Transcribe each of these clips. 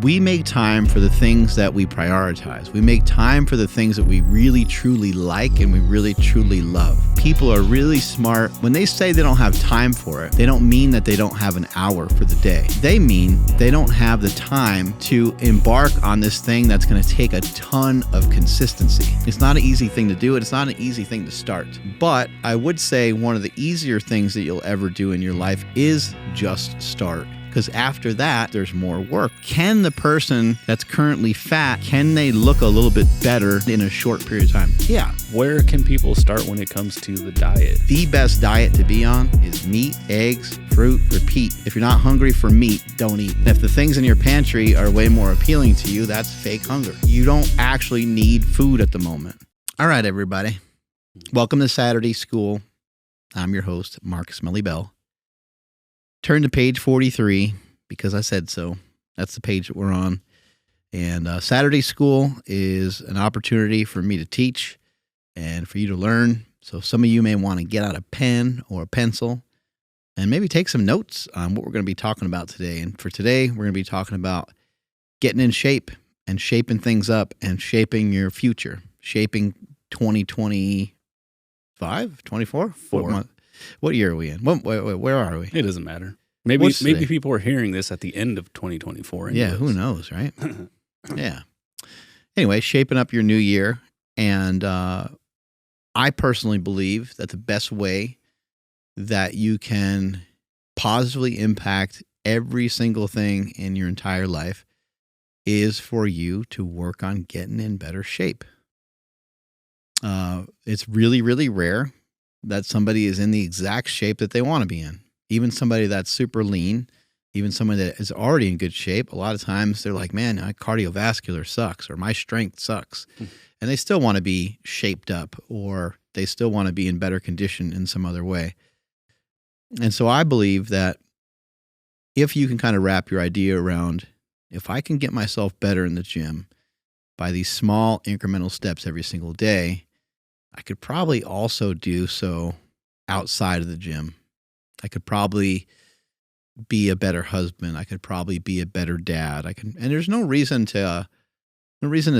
We make time for the things that we prioritize. We make time for the things that we really truly like and we really truly love. People are really smart. When they say they don't have time for it, they don't mean that they don't have an hour for the day. They mean they don't have the time to embark on this thing that's going to take a ton of consistency. It's not an easy thing to do, and it's not an easy thing to start. But I would say one of the easier things that you'll ever do in your life is just start. Because after that, there's more work. Can the person that's currently fat, can they look a little bit better in a short period of time? Yeah. Where can people start when it comes to the diet? The best diet to be on is meat, eggs, fruit, repeat. If you're not hungry for meat, don't eat. And if the things in your pantry are way more appealing to you, that's fake hunger. You don't actually need food at the moment. All right, everybody. Welcome to Saturday School. I'm your host, Mark Smelly Bell. Turn to page 43 because I said so. That's the page that we're on. And Saturday School is an opportunity for me to teach and for you to learn. So some of you may want to get out a pen or a pencil and maybe take some notes on what we're going to be talking about today. And for today, we're going to be talking about getting in shape and shaping things up and shaping your future, shaping 2025, 24? What year are we in? Where are we? It doesn't matter. Maybe people are hearing this at the end of 2024. Yeah, who knows, right? Yeah. Anyway, shaping up your new year. And I personally believe that the best way that you can positively impact every single thing in your entire life is for you to work on getting in better shape. It's really, really rare that somebody is in the exact shape that they want to be in. Even somebody that's super lean, even somebody that is already in good shape, a lot of times they're like, man, my cardiovascular sucks or my strength sucks. And they still want to be shaped up or they still want to be in better condition in some other way. And so I believe that if you can kind of wrap your idea around, if I can get myself better in the gym by these small incremental steps every single day, I could probably also do so outside of the gym. I could probably be a better husband. I could probably be a better dad. And there's no reason to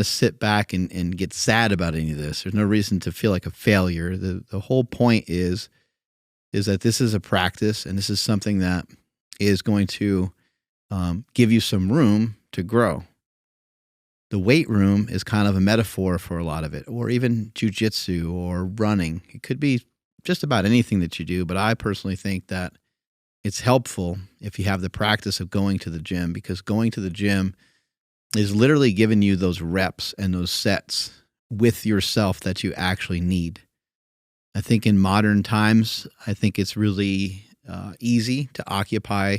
sit back and get sad about any of this. There's no reason to feel like a failure. The whole point is that this is a practice and this is something that is going to give you some room to grow. The weight room is kind of a metaphor for a lot of it, or even jujitsu or running. It could be just about anything that you do, but I personally think that it's helpful if you have the practice of going to the gym, because going to the gym is literally giving you those reps and those sets with yourself that you actually need. I think in modern times, I think it's really easy to occupy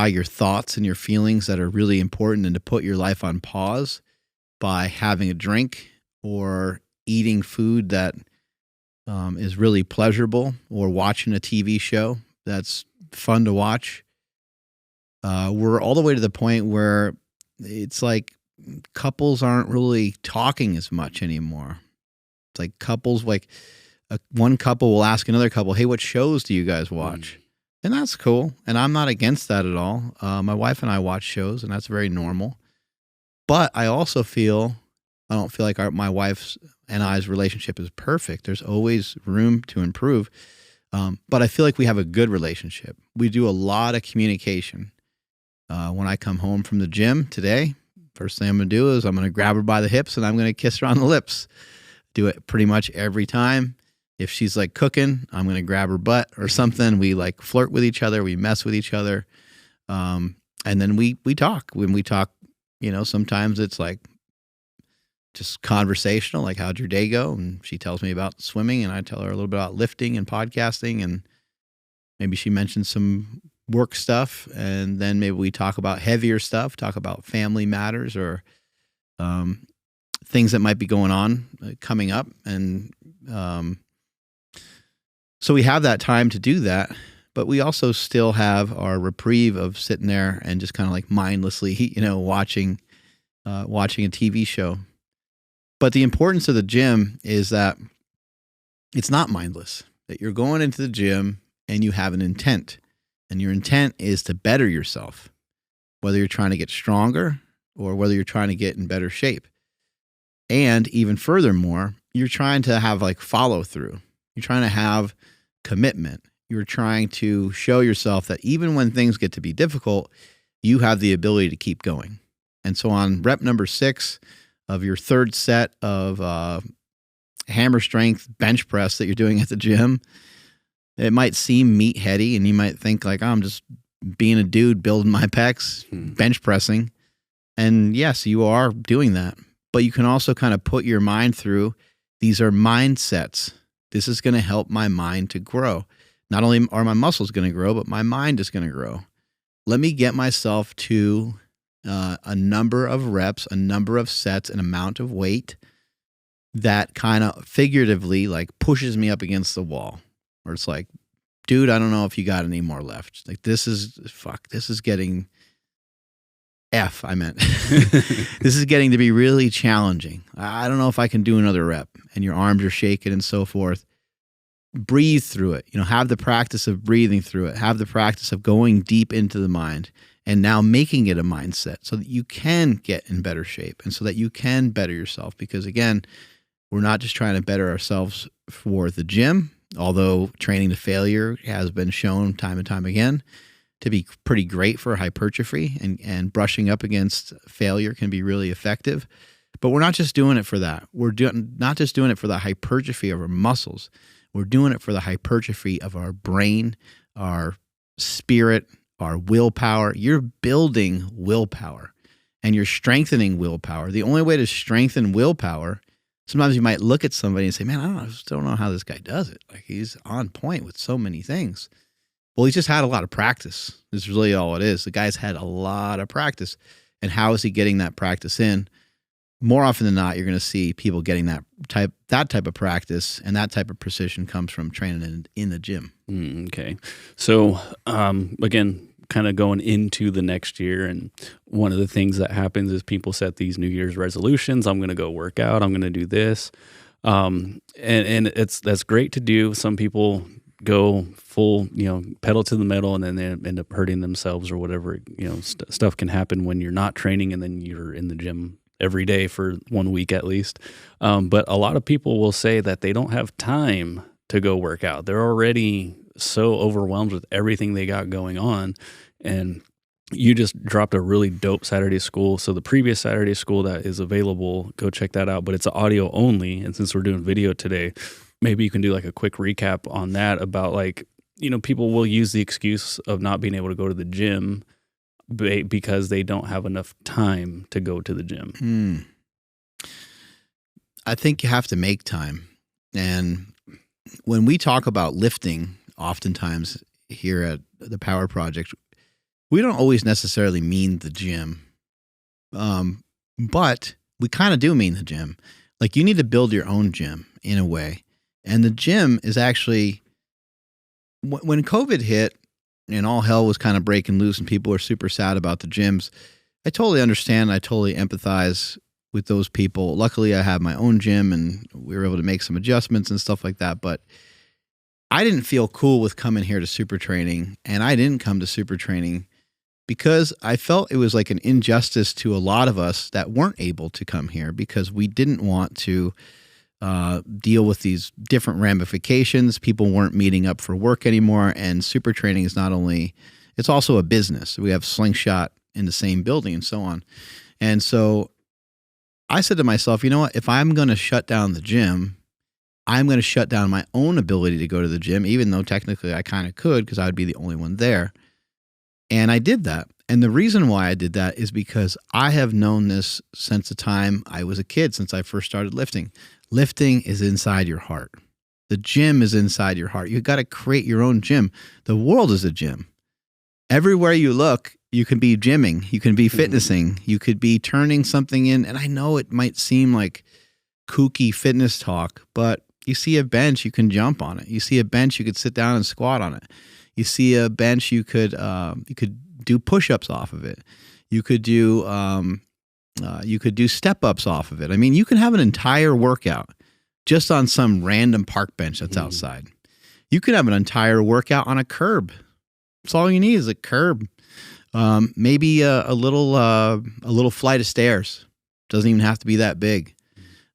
your thoughts and your feelings that are really important and to put your life on pause by having a drink or eating food that is really pleasurable or watching a TV show that's fun to watch. We're all the way to the point where it's like couples aren't really talking as much anymore. It's like couples, one couple will ask another couple, hey, what shows do you guys watch? And that's cool. And I'm not against that at all. My wife and I watch shows, and that's very normal. But I also I don't feel like my wife's and I's relationship is perfect. There's always room to improve. But I feel like we have a good relationship. We do a lot of communication. When I come home from the gym today, first thing I'm going to do is I'm going to grab her by the hips and I'm going to kiss her on the lips. Do it pretty much every time. If she's like cooking, I'm going to grab her butt or something. We like flirt with each other. We mess with each other. And then we talk. When we talk, sometimes it's like just conversational, like how'd your day go? And she tells me about swimming and I tell her a little bit about lifting and podcasting. And maybe she mentions some work stuff. And then maybe we talk about heavier stuff, talk about family matters or things that might be going on coming up. And so we have that time to do that, but we also still have our reprieve of sitting there and just kind of like mindlessly, watching a TV show. But the importance of the gym is that it's not mindless, that you're going into the gym and you have an intent, and your intent is to better yourself. whether you're trying to get stronger or whether you're trying to get in better shape. And even furthermore, you're trying to have like follow through. You're trying to have commitment. You're trying to show yourself that even when things get to be difficult, you have the ability to keep going. And so on rep number 6 of your third set of hammer strength bench press that you're doing at the gym, it might seem meatheady and you might think like, oh, I'm just being a dude building my pecs, bench pressing. And yes, you are doing that. But you can also kind of put your mind through, these are mindsets. This is going to help my mind to grow. Not only are my muscles going to grow, but my mind is going to grow. Let me get myself to a number of reps, a number of sets, an amount of weight that kind of figuratively like pushes me up against the wall. Or it's like, dude, I don't know if you got any more left. Like this is getting this is getting to be really challenging. I don't know if I can do another rep. And your arms are shaking and so forth. Breathe through it. Have the practice of breathing through it. Have the practice of going deep into the mind and now making it a mindset so that you can get in better shape and so that you can better yourself. Because again, we're not just trying to better ourselves for the gym, although training to failure has been shown time and time again to be pretty great for hypertrophy, and brushing up against failure can be really effective. But we're not just doing it for that. We're not just doing it for the hypertrophy of our muscles. We're doing it for the hypertrophy of our brain, our spirit, our willpower. You're building willpower and you're strengthening willpower. The only way to strengthen willpower, sometimes you might look at somebody and say, man, I just don't know how this guy does it. Like he's on point with so many things. Well, he's just had a lot of practice. That's really all it is. The guy's had a lot of practice. And how is he getting that practice in? More often than not, you're going to see people getting that type of practice, and that type of precision comes from training in the gym. Okay. So, again, kind of going into the next year, and one of the things that happens is people set these New Year's resolutions. I'm going to go work out. I'm going to do this. And that's great to do. Some people go full, pedal to the metal, and then they end up hurting themselves or whatever. Stuff can happen when you're not training and then you're in the gym every day for 1 week at least. But a lot of people will say that they don't have time to go work out. They're already so overwhelmed with everything they got going on. And you just dropped a really dope Saturday school. So the previous Saturday school that is available, go check that out. But it's audio only. And since we're doing video today, maybe you can do like a quick recap on that about like, people will use the excuse of not being able to go to the gym because they don't have enough time to go to the gym. I think you have to make time. And when we talk about lifting, oftentimes here at the Power Project, we don't always necessarily mean the gym. But we kind of do mean the gym. Like you need to build your own gym in a way. And the gym is actually, when COVID hit, and all hell was kind of breaking loose and people were super sad about the gyms, I totally understand. I totally empathize with those people. Luckily, I have my own gym and we were able to make some adjustments and stuff like that. But I didn't feel cool with coming here to super training, and I didn't come to super training because I felt it was like an injustice to a lot of us that weren't able to come here because we didn't want to deal with these different ramifications. People weren't meeting up for work anymore. And super training is it's also a business. We have Slingshot in the same building and so on. And so I said to myself, you know what, if I'm going to shut down the gym, I'm going to shut down my own ability to go to the gym, even though technically I kind of could because I would be the only one there. And I did that. And the reason why I did that is because I have known this since the time I was a kid, since I first started lifting. Lifting is inside your heart. The gym is inside your heart. You've got to create your own gym. The world is a gym. Everywhere you look, you can be gymming. You can be fitnessing. You could be turning something in. And I know it might seem like kooky fitness talk, but you see a bench, you can jump on it. You see a bench, you could sit down and squat on it. You see a bench, you could do push-ups off of it. You could do step-ups off of it. I mean, you can have an entire workout just on some random park bench that's outside. You can have an entire workout on a curb. That's all you need is a curb. Maybe a little flight of stairs. Doesn't even have to be that big.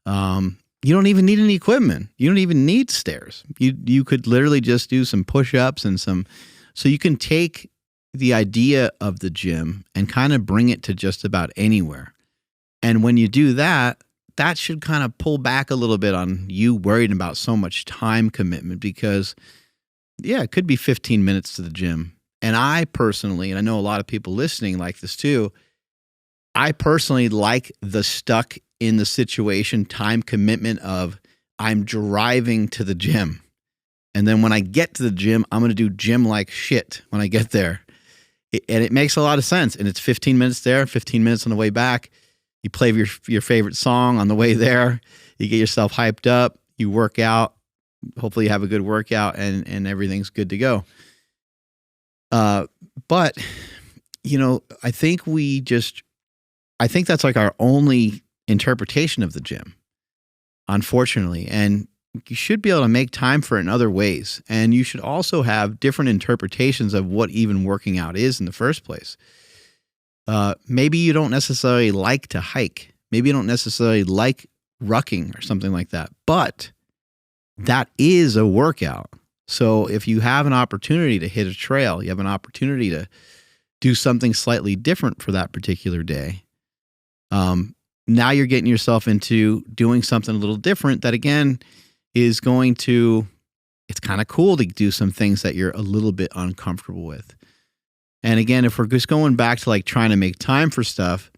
You don't even need any equipment. You don't even need stairs. You could literally just do some push-ups and so you can take the idea of the gym and kind of bring it to just about anywhere. And when you do that, that should kind of pull back a little bit on you worrying about so much time commitment because, yeah, it could be 15 minutes to the gym. And I personally, and I know a lot of people listening like this too, I personally like the stuck in the situation time commitment of I'm driving to the gym. And then when I get to the gym, I'm going to do gym like shit when I get there. And it makes a lot of sense. And it's 15 minutes there, 15 minutes on the way back. You play your favorite song on the way there. You get yourself hyped up. You work out. Hopefully you have a good workout and everything's good to go. But, I think that's like our only interpretation of the gym, unfortunately. And you should be able to make time for it in other ways. And you should also have different interpretations of what even working out is in the first place. Maybe you don't necessarily like to hike. Maybe you don't necessarily like rucking or something like that. But that is a workout. So if you have an opportunity to hit a trail, you have an opportunity to do something slightly different for that particular day. Now you're getting yourself into doing something a little different that, again, is going to, it's kind of cool to do some things that you're a little bit uncomfortable with. And again, if we're just going back to like trying to make time for stuff,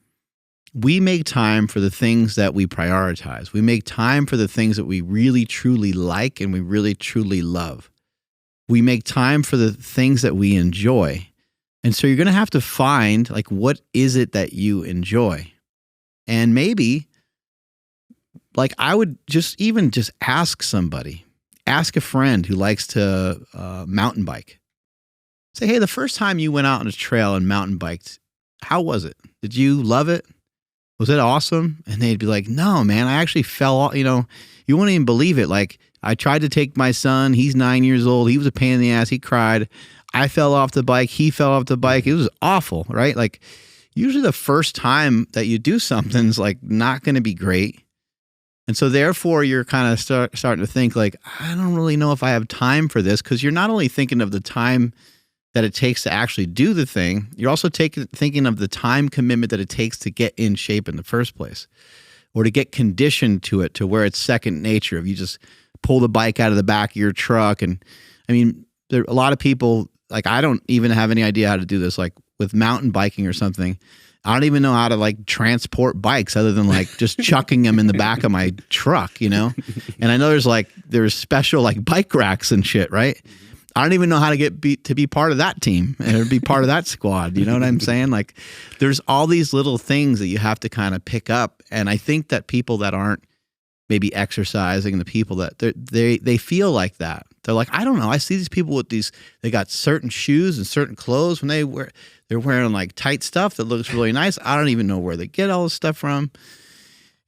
we make time for the things that we prioritize. We make time for the things that we really truly like and we really truly love. We make time for the things that we enjoy. And so you're going to have to find like, what is it that you enjoy? And maybe like I would just ask somebody, ask a friend who likes to mountain bike. Say, hey, the first time you went out on a trail and mountain biked, how was it? Did you love it? Was it awesome? And they'd be like, no, man, I actually fell off. You wouldn't even believe it. Like I tried to take my son. He's 9 years old. He was a pain in the ass. He cried. I fell off the bike. He fell off the bike. It was awful, right? Like usually the first time that you do something's like not going to be great. And so therefore you're kind of starting to think like, I don't really know if I have time for this, because you're not only thinking of the time that it takes to actually do the thing, you're also thinking of the time commitment that it takes to get in shape in the first place, or to get conditioned to it to where it's second nature. If you just pull the bike out of the back of your truck, and I mean, there are a lot of people, like I don't even have any idea how to do this, like with mountain biking or something. I don't even know how to like transport bikes other than like just chucking them in the back of my truck, And I know there's special like bike racks and shit, right? I don't even know how to be part of that team or be part of that squad. You know what I'm saying? Like there's all these little things that you have to kind of pick up. And I think that people that aren't maybe exercising, the people that they feel like that. They're like, I don't know. I see these people with they got certain shoes and certain clothes when they're wearing like tight stuff that looks really nice. I don't even know where they get all this stuff from.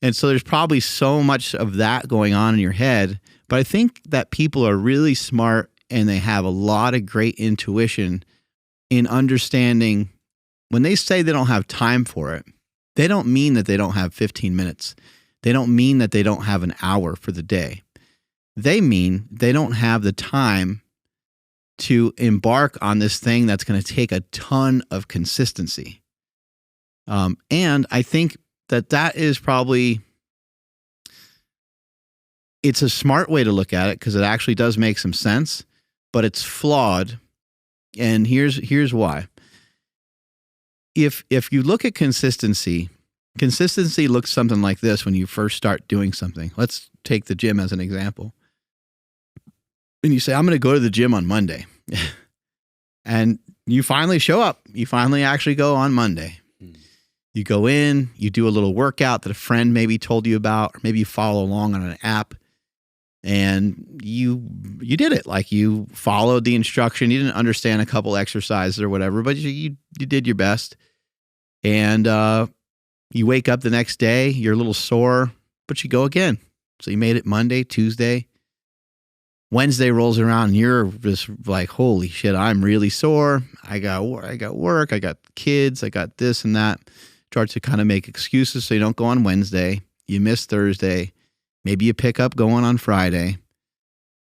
And so there's probably so much of that going on in your head. But I think that people are really smart and they have a lot of great intuition in understanding when they say they don't have time for it, they don't mean that they don't have 15 minutes. They don't mean that they don't have an hour for the day. They mean they don't have the time to embark on this thing that's going to take a ton of consistency. And I think that is probably, it's a smart way to look at it because it actually does make some sense, but it's flawed. And here's why. If you look at consistency looks something like this when you first start doing something. Let's take the gym as an example. And you say, I'm going to go to the gym on Monday. And you finally show up. You finally actually go on Monday. You go in, you do a little workout that a friend maybe told you about, or maybe you follow along on an app. And you did it. Like you followed the instruction. You didn't understand a couple exercises or whatever, but you did your best. And you wake up the next day, you're a little sore, but you go again. So you made it Monday, Tuesday. Wednesday rolls around and you're just like, holy shit, I'm really sore. I got work, I got kids, I got this and that. Start to kind of make excuses so you don't go on Wednesday. You miss Thursday. Maybe you pick up going on Friday.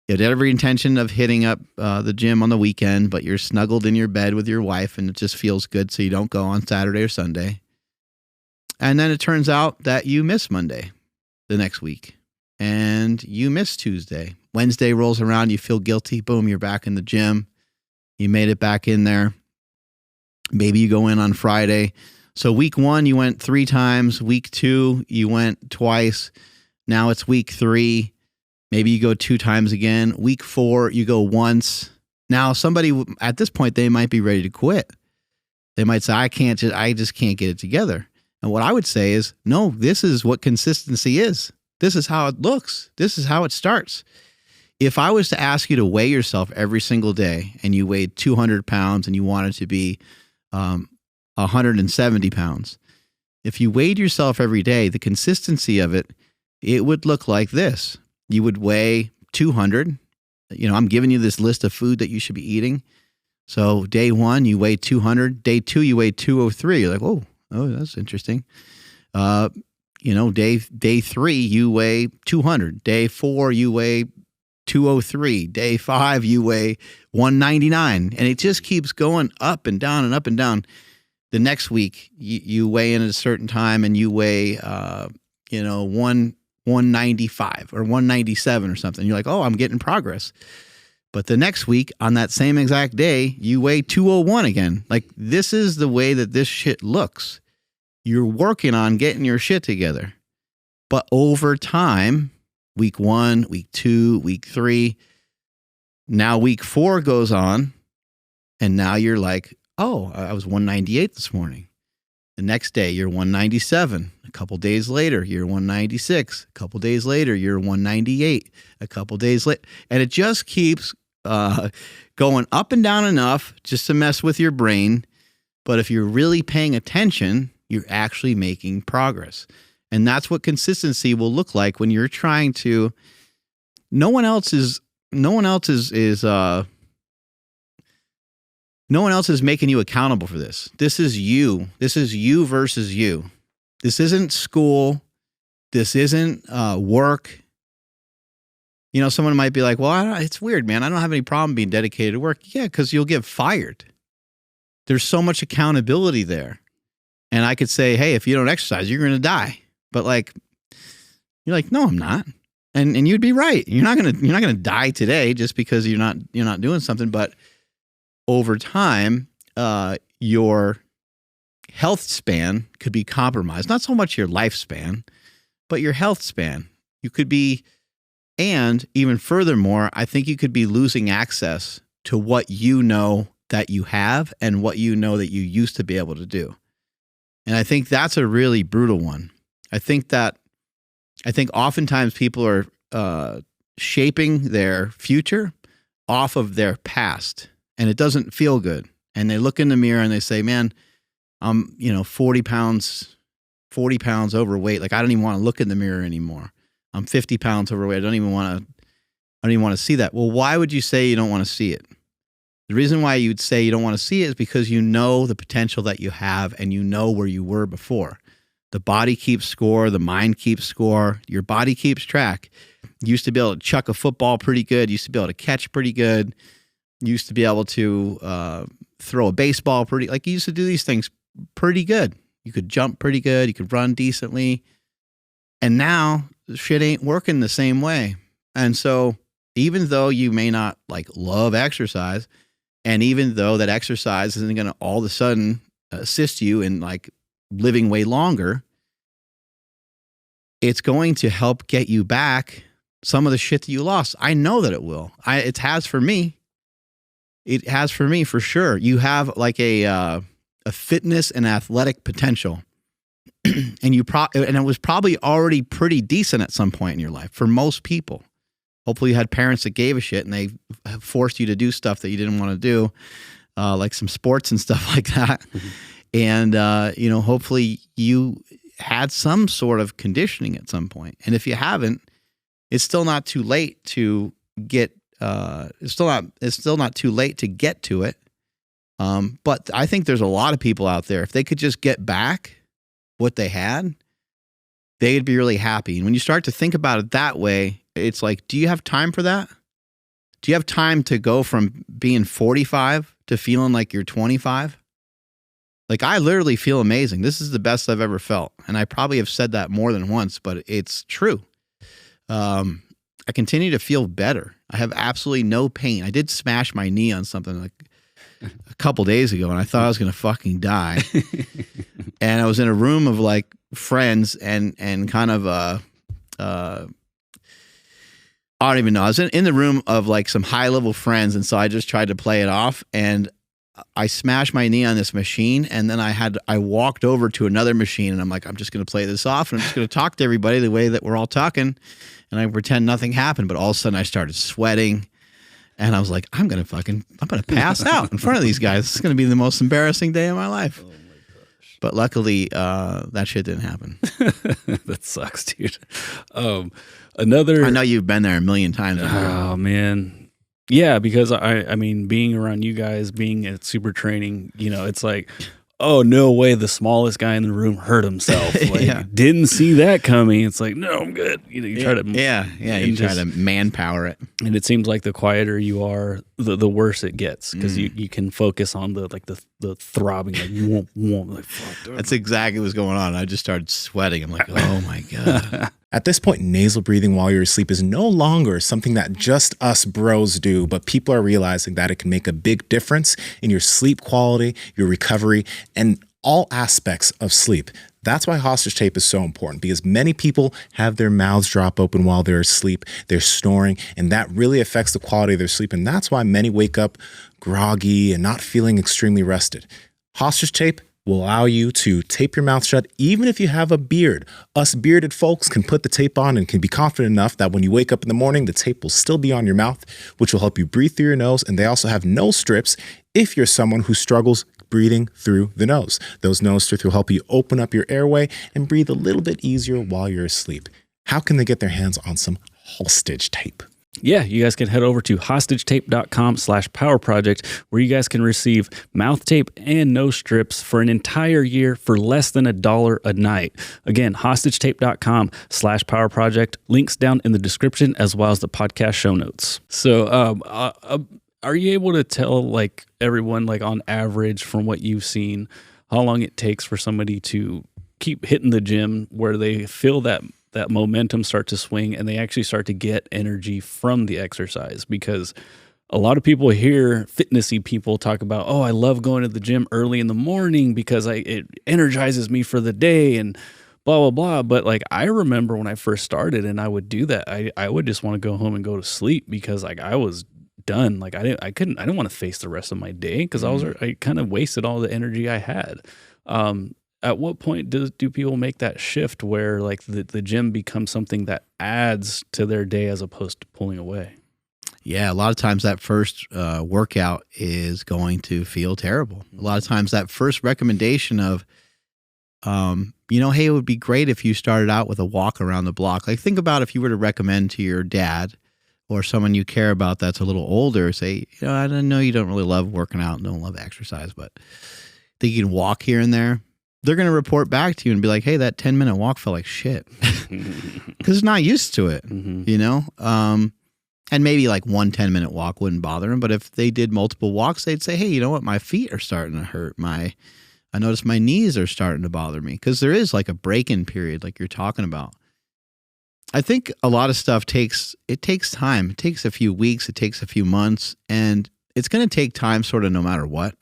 You had every intention of hitting up the gym on the weekend, but you're snuggled in your bed with your wife and it just feels good, so you don't go on Saturday or Sunday. And then it turns out that you miss Monday the next week. And you miss Tuesday. Wednesday rolls around, you feel guilty. Boom, you're back in the gym. You made it back in there. Maybe you go in on Friday. So week 1, you went 3 times. Week 2, you went twice. Now it's week 3. Maybe you go 2 times again. Week 4, you go once. Now somebody at this point, they might be ready to quit. They might say, I just can't get it together. And what I would say is, no, this is what consistency is. This is how it looks. This is how it starts. If I was to ask you to weigh yourself every single day and you weighed 200 pounds and you wanted to be 170 pounds, if you weighed yourself every day, the consistency of it, it would look like this. You would weigh 200. I'm giving you this list of food that you should be eating. So day 1, you weigh 200. Day 2, you weigh 203. You're like, oh, that's interesting. Day 3, you weigh 200. Day 4, you weigh 203. Day 5, you weigh 199. And it just keeps going up and down and up and down. The next week, you weigh in at a certain time and you weigh, 195 or 197 or something. You're like, oh, I'm getting progress. But the next week, on that same exact day, you weigh 201 again. Like, this is the way that this shit looks. You're working on getting your shit together. But over time, week 1, week 2, week 3, now week 4 goes on, and now you're like, oh, I was 198 this morning. The next day, you're 197. A couple days later, you're 196. A couple days later, you're 198. A couple days later. And it just keeps going up and down enough just to mess with your brain. But if you're really paying attention, you're actually making progress. And that's what consistency will look like when you're trying to. No one else is making you accountable for this. This is you. This is you versus you. This isn't school. This isn't work. Someone might be like, well, it's weird, man. I don't have any problem being dedicated to work. Yeah, because you'll get fired. There's so much accountability there. And I could say, hey, if you don't exercise, you're going to die. But you're like, no, I'm not. And you'd be right. You're not going to die today just because you're not doing something. But over time, your health span could be compromised. Not so much your lifespan, but your health span. You could be, and even furthermore, I think you could be losing access to what you know that you have and what you know that you used to be able to do. And I think that's a really brutal one. I think oftentimes people are shaping their future off of their past, and it doesn't feel good. And they look in the mirror and they say, man, I'm 40 pounds overweight. Like, I don't even want to look in the mirror anymore. I'm 50 pounds overweight. I don't even want to see that. Well, why would you say you don't want to see it? The reason why you'd say you don't want to see it is because you know the potential that you have and you know where you were before. The body keeps score. The mind keeps score. Your body keeps track. You used to be able to chuck a football pretty good. You used to be able to catch pretty good. You used to be able to throw a baseball pretty, like, you used to do these things pretty good. You could jump pretty good. You could run decently. And now shit ain't working the same way. And so even though you may not love exercise, and even though that exercise isn't going to all of a sudden assist you in living way longer, it's going to help get you back some of the shit that you lost. I know that it will. It has for me. It has for me for sure. You have a fitness and athletic potential, and it was probably already pretty decent at some point in your life for most people. Hopefully you had parents that gave a shit and they forced you to do stuff that you didn't want to do, like some sports and stuff like that. Mm-hmm. And, hopefully you had some sort of conditioning at some point. And if you haven't, it's still not too late to get it's still not too late to get to it. But I think there's a lot of people out there, if they could just get back what they had, they'd be really happy. And when you start to think about it that way, it's like, do you have time for that? Do you have time to go from being 45 to feeling like you're 25? Like, I literally feel amazing. This is the best I've ever felt. And I probably have said that more than once, but it's true. I continue to feel better. I have absolutely no pain. I did smash my knee on something like a couple days ago, and I thought I was going to fucking die. And I was in a room of like friends and kind of I don't even know. I was in the room of like some high level friends, and so I just tried to play it off, and I smashed my knee on this machine, and then I walked over to another machine, and I'm like, I'm just going to play this off, and I'm just going to talk to everybody the way that we're all talking, and I pretend nothing happened. But all of a sudden I started sweating, and I was like, I'm going to pass out in front of these guys. This is going to be the most embarrassing day of my life. Oh my gosh. But luckily, that shit didn't happen. That sucks, dude. I know you've been there a million times. Oh man. Yeah, because I mean, being around you guys, being at super training, it's like, oh, no way the smallest guy in the room hurt himself. Like, didn't see that coming. It's like, no, I'm good. You try to you try to manpower it. And it seems like the quieter you are, the worse it gets, because you can focus on the throbbing, like, whoomp, whoomp, like, fuck. That's exactly what's going on. I just started sweating. I'm like, oh my God. At this point, nasal breathing while you're asleep is no longer something that just us bros do, but people are realizing that it can make a big difference in your sleep quality, your recovery, and all aspects of sleep. That's why hostage tape is so important, because many people have their mouths drop open while they're asleep, they're snoring, and that really affects the quality of their sleep. And that's why many wake up groggy and not feeling extremely rested. Hostage tape will allow you to tape your mouth shut even if you have a beard. Us bearded folks can put the tape on and can be confident enough that when you wake up in the morning, the tape will still be on your mouth, which will help you breathe through your nose. And they also have nose strips if you're someone who struggles breathing through the nose. Those nose strips will help you open up your airway and breathe a little bit easier while you're asleep. How can they get their hands on some hostage tape? Yeah, you guys can head over to hostagetape.com/powerproject, where you guys can receive mouth tape and nose strips for an entire year for less than $1 a night. Again, hostagetape.com/powerproject. Links down in the description, as well as the podcast show notes. So, are you able to tell, like, everyone, like, on average, from what you've seen, how long it takes for somebody to keep hitting the gym where they feel that momentum start to swing and they actually start to get energy from the exercise? Because a lot of people hear fitnessy people talk about, oh, I love going to the gym early in the morning because it energizes me for the day and blah, blah, blah. But like, I remember when I first started and I would do that, I would just want to go home and go to sleep because like I was done. Like I didn't want to face the rest of my day because I kind of wasted all the energy I had. At what point do people make that shift where like the gym becomes something that adds to their day as opposed to pulling away? Yeah, a lot of times that first workout is going to feel terrible. A lot of times that first recommendation of, hey, it would be great if you started out with a walk around the block. Like think about if you were to recommend to your dad or someone you care about that's a little older, say, I know you don't really love working out and don't love exercise, but think you can walk here and there. They're going to report back to you and be like, hey, that 10-minute walk felt like shit. Because it's not used to it, And maybe like one 10-minute walk wouldn't bother them. But if they did multiple walks, they'd say, hey, you know what? My feet are starting to hurt. I notice my knees are starting to bother me. Because there is like a break-in period like you're talking about. I think a lot of stuff takes time. It takes a few weeks. It takes a few months. And it's going to take time sort of no matter what.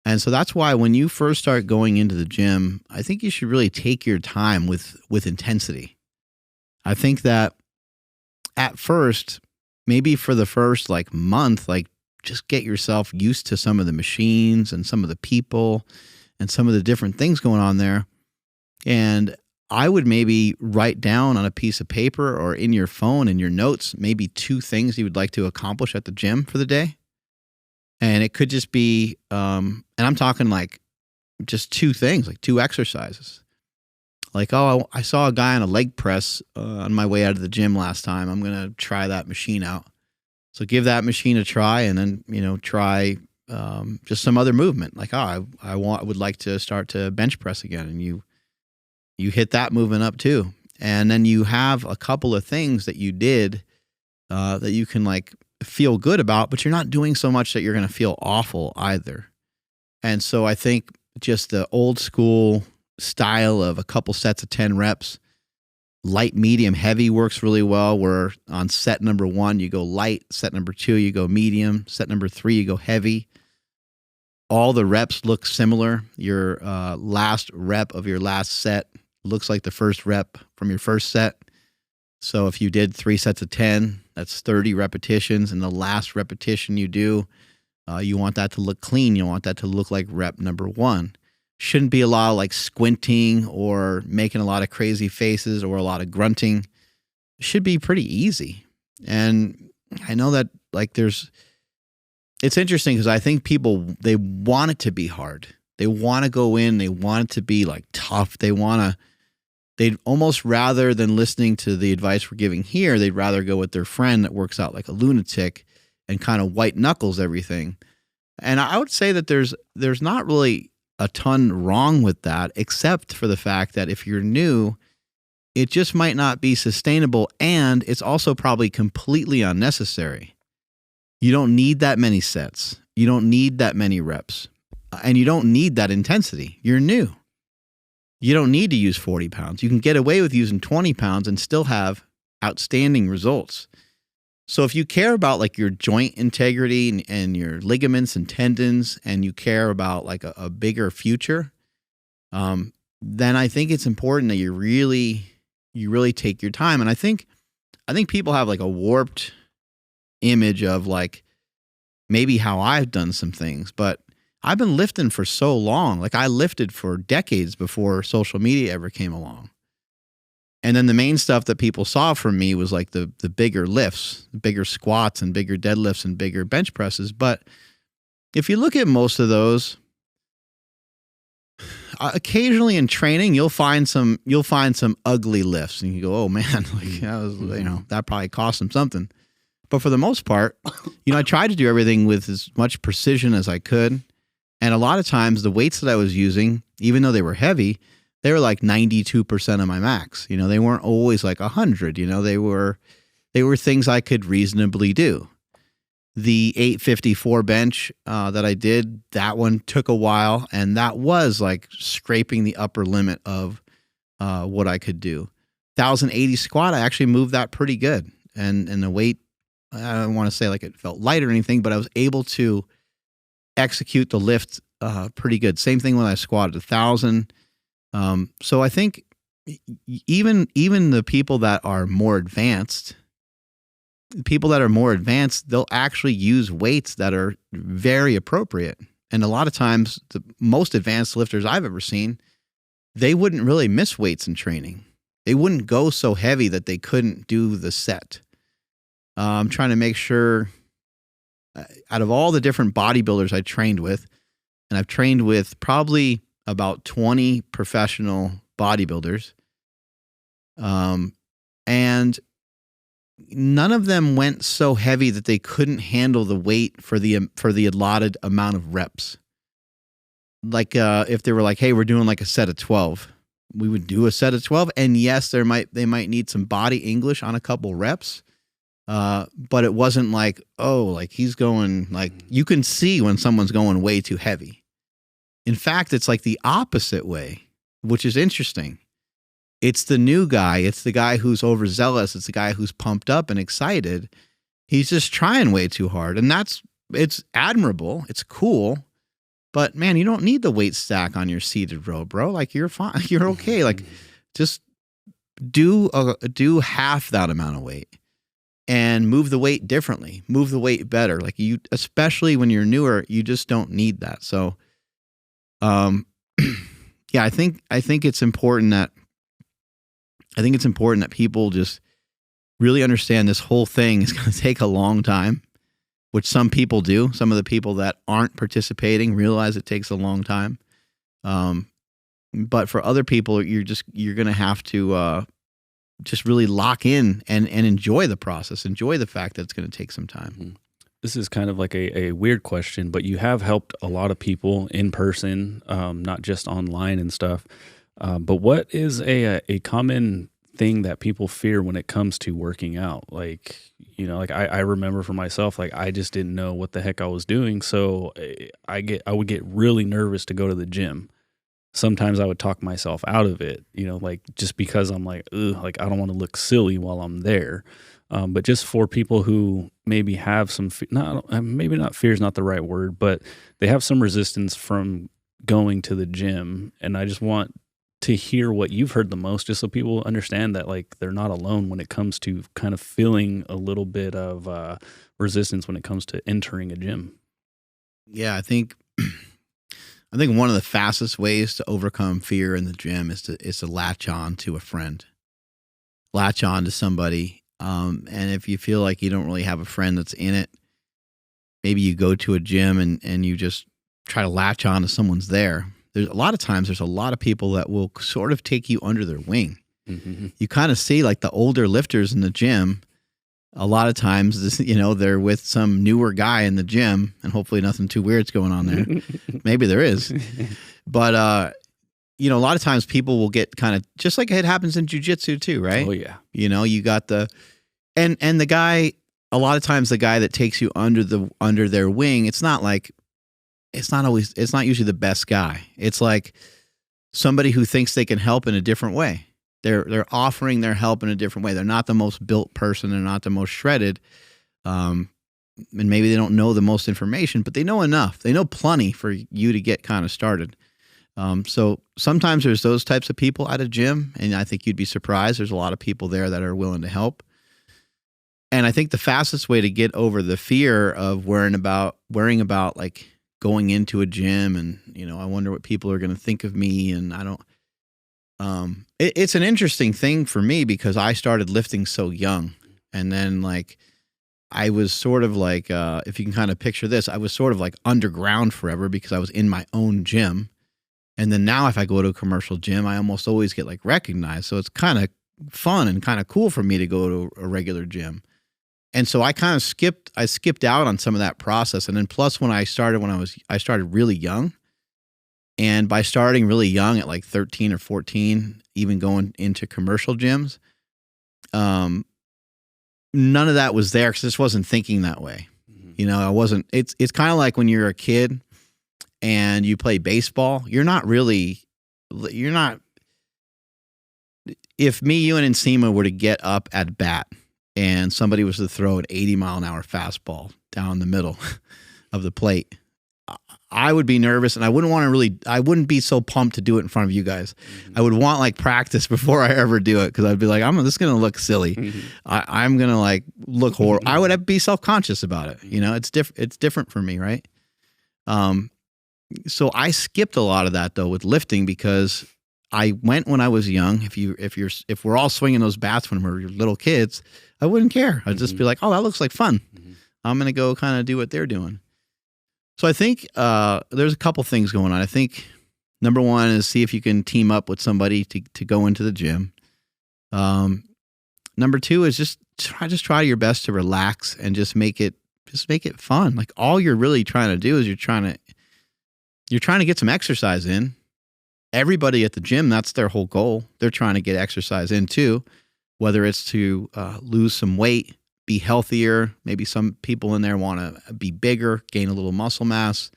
And so that's why when you first start going into the gym, I think you should really take your time with intensity. I think that at first, maybe for the first like month, like just get yourself used to some of the machines and some of the people and some of the different things going on there. And I would maybe write down on a piece of paper or in your phone in your notes, maybe 2 things you would like to accomplish at the gym for the day. And it could just be, and I'm talking like just 2 things, like 2 exercises. Like, oh, I saw a guy on a leg press on my way out of the gym last time. I'm going to try that machine out. So give that machine a try, and then, try just some other movement. Like, I would like to start to bench press again. And you hit that movement up too. And then you have a couple of things that you did that you can like feel good about, but you're not doing so much that you're going to feel awful either. And so I think just the old school style of a couple sets of 10 reps, light, medium, heavy works really well, where on set number 1, you go light, set number 2, you go medium, set number 3, you go heavy. All the reps look similar. Your last rep of your last set looks like the first rep from your first set. So if you did 3 sets of 10, that's 30 repetitions. And the last repetition you do, you want that to look clean. You want that to look like rep number 1. Shouldn't be a lot of like squinting or making a lot of crazy faces or a lot of grunting. It should be pretty easy. And I know that like it's interesting because I think people, they want it to be hard. They want to go in, they want it to be like tough. They'd almost rather than listening to the advice we're giving here, they'd rather go with their friend that works out like a lunatic and kind of white knuckles everything. And I would say that there's not really a ton wrong with that, except for the fact that if you're new, it just might not be sustainable, and it's also probably completely unnecessary. You don't need that many sets. You don't need that many reps, and you don't need that intensity. You're new. You don't need to use 40 pounds. You can get away with using 20 pounds and still have outstanding results. So if you care about like your joint integrity and your ligaments and tendons, and you care about like a bigger future, then I think it's important that you really take your time. And I think people have like a warped image of like maybe how I've done some things, but I've been lifting for so long. Like I lifted for decades before social media ever came along. And then the main stuff that people saw from me was like the bigger lifts, bigger squats and bigger deadlifts and bigger bench presses. But if you look at most of those, occasionally in training, you'll find some ugly lifts, and you go, "Oh man, like that was, that probably cost them something." But for the most part, I tried to do everything with as much precision as I could. And a lot of times the weights that I was using, even though they were heavy, they were like 92% of my max. They weren't always like 100. They were things I could reasonably do. The 854 bench that I did, that one took a while, and that was like scraping the upper limit of what I could do. 1080 squat, I actually moved that pretty good, and the weight, I don't want to say like it felt light or anything, but I was able to execute the lift pretty good. Same thing when I squatted 1,000. So I think even the people that are more advanced, they'll actually use weights that are very appropriate. And a lot of times, the most advanced lifters I've ever seen, they wouldn't really miss weights in training. They wouldn't go so heavy that they couldn't do the set. I'm trying to make sure, out of all the different bodybuilders I trained with, and I've trained with probably about 20 professional bodybuilders, and none of them went so heavy that they couldn't handle the weight for the allotted amount of reps. Like if they were like, "Hey, we're doing like a set of 12," we would do a set of 12, and yes, they might need some body English on a couple reps. But it wasn't like, oh, like he's going, like you can see when someone's going way too heavy. In fact, it's like the opposite way, which is interesting. It's the new guy. It's the guy who's overzealous. It's the guy who's pumped up and excited. He's just trying way too hard. And it's admirable. It's cool. But man, you don't need the weight stack on your seated row, bro. Like you're fine. You're okay. Like just do half that amount of weight. And move the weight differently, move the weight better. Like especially when you're newer, you just don't need that. So, yeah, I think it's important that people just really understand this whole thing is going to take a long time, which some people do. Some of the people that aren't participating realize it takes a long time. But for other people, you're going to have to just really lock in and enjoy the process, enjoy the fact that it's going to take some time. Mm-hmm. This is kind of like a weird question, but you have helped a lot of people in person, not just online and stuff. But what is a common thing that people fear when it comes to working out? Like, like I remember for myself, like I just didn't know what the heck I was doing. So I would get really nervous to go to the gym. Sometimes I would talk myself out of it, like just because I'm like, ugh, like I don't want to look silly while I'm there. But just for people who maybe have some, maybe not fear is not the right word, but they have some resistance from going to the gym. And I just want to hear what you've heard the most, just so people understand that like they're not alone when it comes to kind of feeling a little bit of resistance when it comes to entering a gym. Yeah, I think one of the fastest ways to overcome fear in the gym is to latch on to a friend, latch on to somebody. And if you feel like you don't really have a friend that's in it, maybe you go to a gym and you just try to latch on to someone's there. There's a lot of people that will sort of take you under their wing. Mm-hmm. You kind of see like the older lifters in the gym. A lot of times, they're with some newer guy in the gym, and hopefully nothing too weird's going on there. Maybe there is. But, a lot of times people will get kind of, just like it happens in jiu-jitsu too, right? Oh, yeah. You got and the guy, a lot of times the guy that takes you under their wing, it's not usually the best guy. It's like somebody who thinks they can help in a different way. They're offering their help in a different way. They're not the most built person. They're not the most shredded. And maybe they don't know the most information, but they know enough. They know plenty for you to get kind of started. So sometimes there's those types of people at a gym, and I think you'd be surprised. There's a lot of people there that are willing to help. And I think the fastest way to get over the fear of worrying about like going into a gym and, I wonder what people are going to think of me. And I don't, it's an interesting thing for me because I started lifting so young. And then like, I was sort of like, if you can kind of picture this, I was sort of like underground forever because I was in my own gym. And then now if I go to a commercial gym, I almost always get like recognized. So it's kind of fun and kind of cool for me to go to a regular gym. And so I kind of skipped out on some of that process. And then plus I started really young. And by starting really young at like 13 or 14, even going into commercial gyms, none of that was there because I just wasn't thinking that way. Mm-hmm. I wasn't, it's kind of like when you're a kid and you play baseball, if me, you, and Nsima were to get up at bat and somebody was to throw an 80-mile-an-hour fastball down the middle of the plate, I would be nervous and I wouldn't be so pumped to do it in front of you guys. Mm-hmm. I would want like practice before I ever do it because I'd be like, this is going to look silly. Mm-hmm. I'm going to like look horrible. I would be self-conscious about it. It's different for me, right? So I skipped a lot of that though with lifting because I went when I was young. If we're all swinging those bats when we're little kids, I wouldn't care. I'd just be like, oh, that looks like fun. Mm-hmm. I'm going to go kind of do what they're doing. So I think there's a couple things going on. I think number one is see if you can team up with somebody to go into the gym. Number two is just try your best to relax and just make it fun. Like all you're really trying to do is you're trying to get some exercise in. Everybody at the gym, that's their whole goal. They're trying to get exercise in too, whether it's to lose some weight, be healthier. Maybe some people in there want to be bigger, gain a little muscle mass.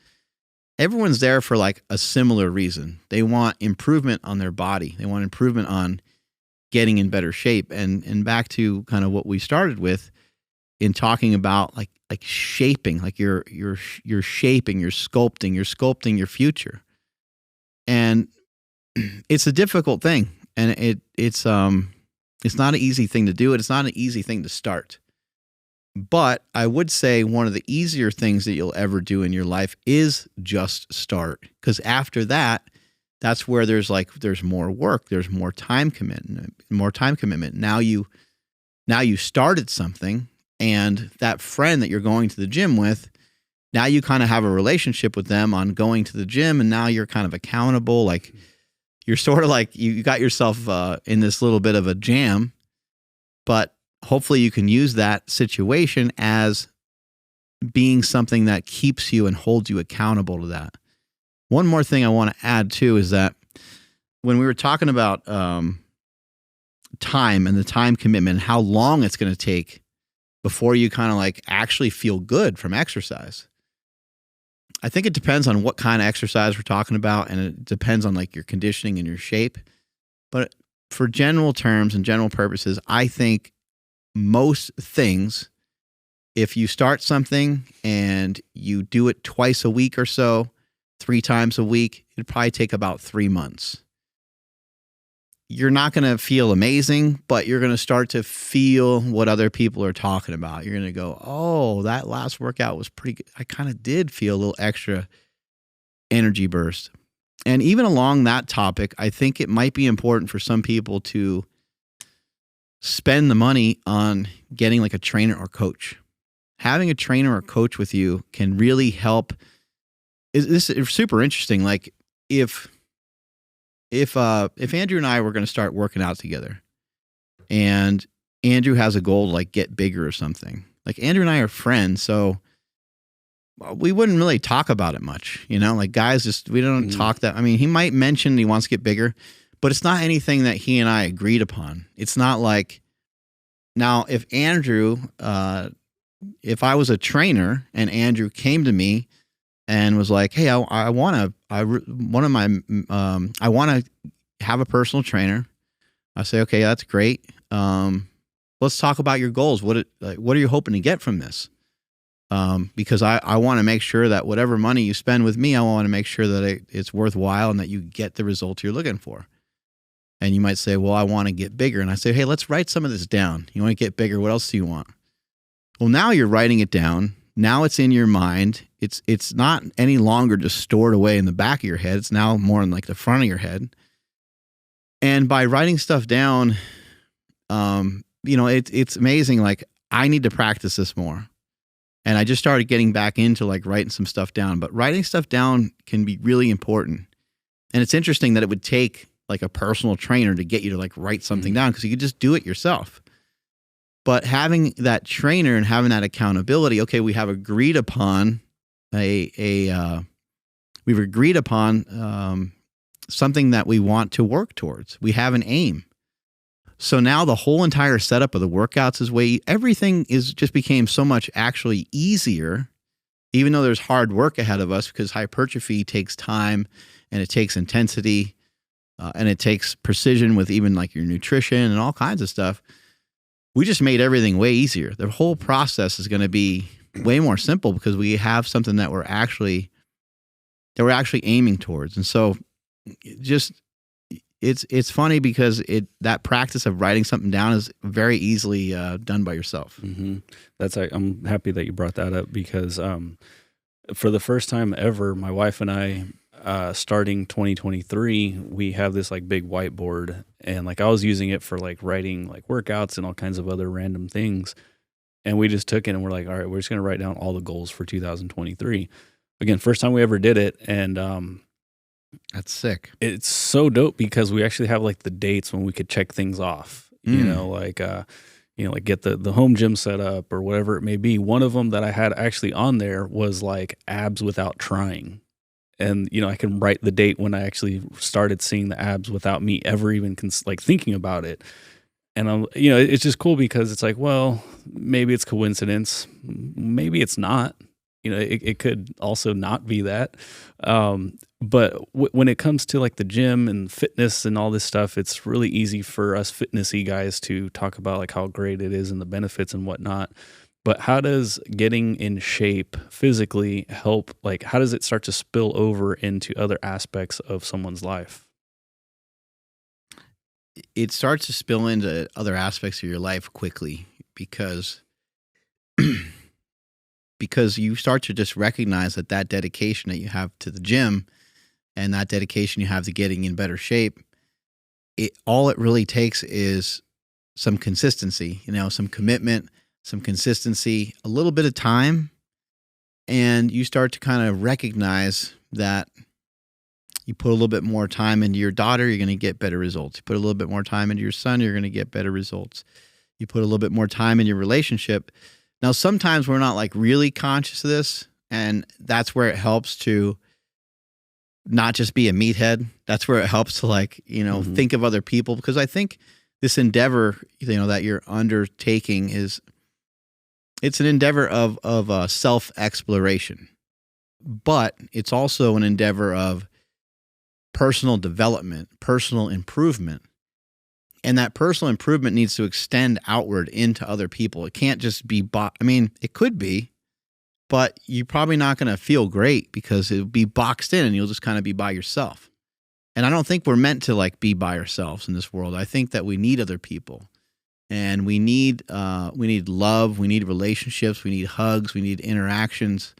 Everyone's there for like a similar reason. They want improvement on their body. They want improvement on getting in better shape. And back to kind of what we started with in talking about like shaping, like you're shaping, you're sculpting your future. And it's a difficult thing. And it's not an easy thing to do. It's not an easy thing to start. But I would say one of the easier things that you'll ever do in your life is just start. Because after that, that's where there's more work, there's more time commitment. Now you started something, and that friend that you're going to the gym with, now you kind of have a relationship with them on going to the gym, and now you're kind of accountable. Like you're sort of like you got yourself in this little bit of a jam. but hopefully you can use that situation as being something that keeps you and holds you accountable to that. One more thing I want to add too is that when we were talking about time and the time commitment and how long it's going to take before you kind of like actually feel good from exercise, I think it depends on what kind of exercise we're talking about, and it depends on like your conditioning and your shape. But for general terms and general purposes, I think most things, if you start something and you do it twice a week or so, 3 times a week, it'd probably take about 3 months. You're not going to feel amazing, but you're going to start to feel what other people are talking about. You're going to go, oh, that last workout was pretty good. I kind of did feel a little extra energy burst. And even along that topic, I think it might be important for some people to spend the money on getting like a trainer or coach. Having a trainer or coach with you can really help. This is super interesting. Like if Andrew and I were going to start working out together, and Andrew has a goal to like get bigger or something, like Andrew and I are friends, so we wouldn't really talk about it much, like guys we don't talk that. I mean, he might mention he wants to get bigger, but it's not anything that he and I agreed upon. It's not like, now if Andrew, if I was a trainer and Andrew came to me and was like, hey, I want to have a personal trainer. I say, okay, that's great. Let's talk about your goals. What are you hoping to get from this? Because I want to make sure that whatever money you spend with me, I want to make sure that it's worthwhile and that you get the results you're looking for. And you might say, well, I want to get bigger. And I say, hey, let's write some of this down. You want to get bigger? What else do you want? Well, now you're writing it down. Now it's in your mind. It's not any longer just stored away in the back of your head. It's now more in like the front of your head. And by writing stuff down, it's amazing. Like, I need to practice this more. And I just started getting back into like writing some stuff down. But writing stuff down can be really important. And it's interesting that it would take like a personal trainer to get you to like write something down, because you could just do it yourself. But having that trainer and having that accountability, okay, we have agreed upon something that we want to work towards. We have an aim. So now the whole entire setup of the workouts everything just became so much actually easier, even though there's hard work ahead of us, because hypertrophy takes time and it takes intensity and it takes precision with even like your nutrition and all kinds of stuff. We just made everything way easier. The whole process is going to be way more simple because we have something that we're actually aiming towards. And so it's funny because that practice of writing something down is very easily done by yourself. Mm-hmm. I'm happy that you brought that up, because for the first time ever, my wife and I, starting 2023, we have this like big whiteboard, and like I was using it for like writing like workouts and all kinds of other random things. And we just took it and we're like, all right, we're just going to write down all the goals for 2023. Again, first time we ever did it. And that's sick. It's so dope because we actually have like the dates when we could check things off, like get the home gym set up or whatever it may be. One of them that I had actually on there was like abs without trying. And, I can write the date when I actually started seeing the abs without me ever even thinking about it. And it's just cool because it's like, well, maybe it's coincidence. Maybe it's not. It could also not be that. But when it comes to like the gym and fitness and all this stuff, it's really easy for us fitnessy guys to talk about like how great it is and the benefits and whatnot. But how does getting in shape physically help? Like, how does it start to spill over into other aspects of someone's life? It starts to spill into other aspects of your life quickly because you start to just recognize that dedication that you have to the gym and that dedication you have to getting in better shape, all it really takes is some consistency, some commitment, some consistency, a little bit of time, and you start to kind of recognize that you put a little bit more time into your daughter, you're going to get better results. You put a little bit more time into your son, you're going to get better results. You put a little bit more time in your relationship. Now, sometimes we're not like really conscious of this, and that's where it helps to not just be a meathead. That's where it helps to like, think of other people, because I think this endeavor, that you're undertaking it's an endeavor of self-exploration, but it's also an endeavor of personal development, personal improvement. And that personal improvement needs to extend outward into other people. It can't just be, it could be, but you're probably not going to feel great because it'll be boxed in and you'll just kind of be by yourself. And I don't think we're meant to like be by ourselves in this world. I think that we need other people, and we need love. We need relationships. We need hugs. We need interactions.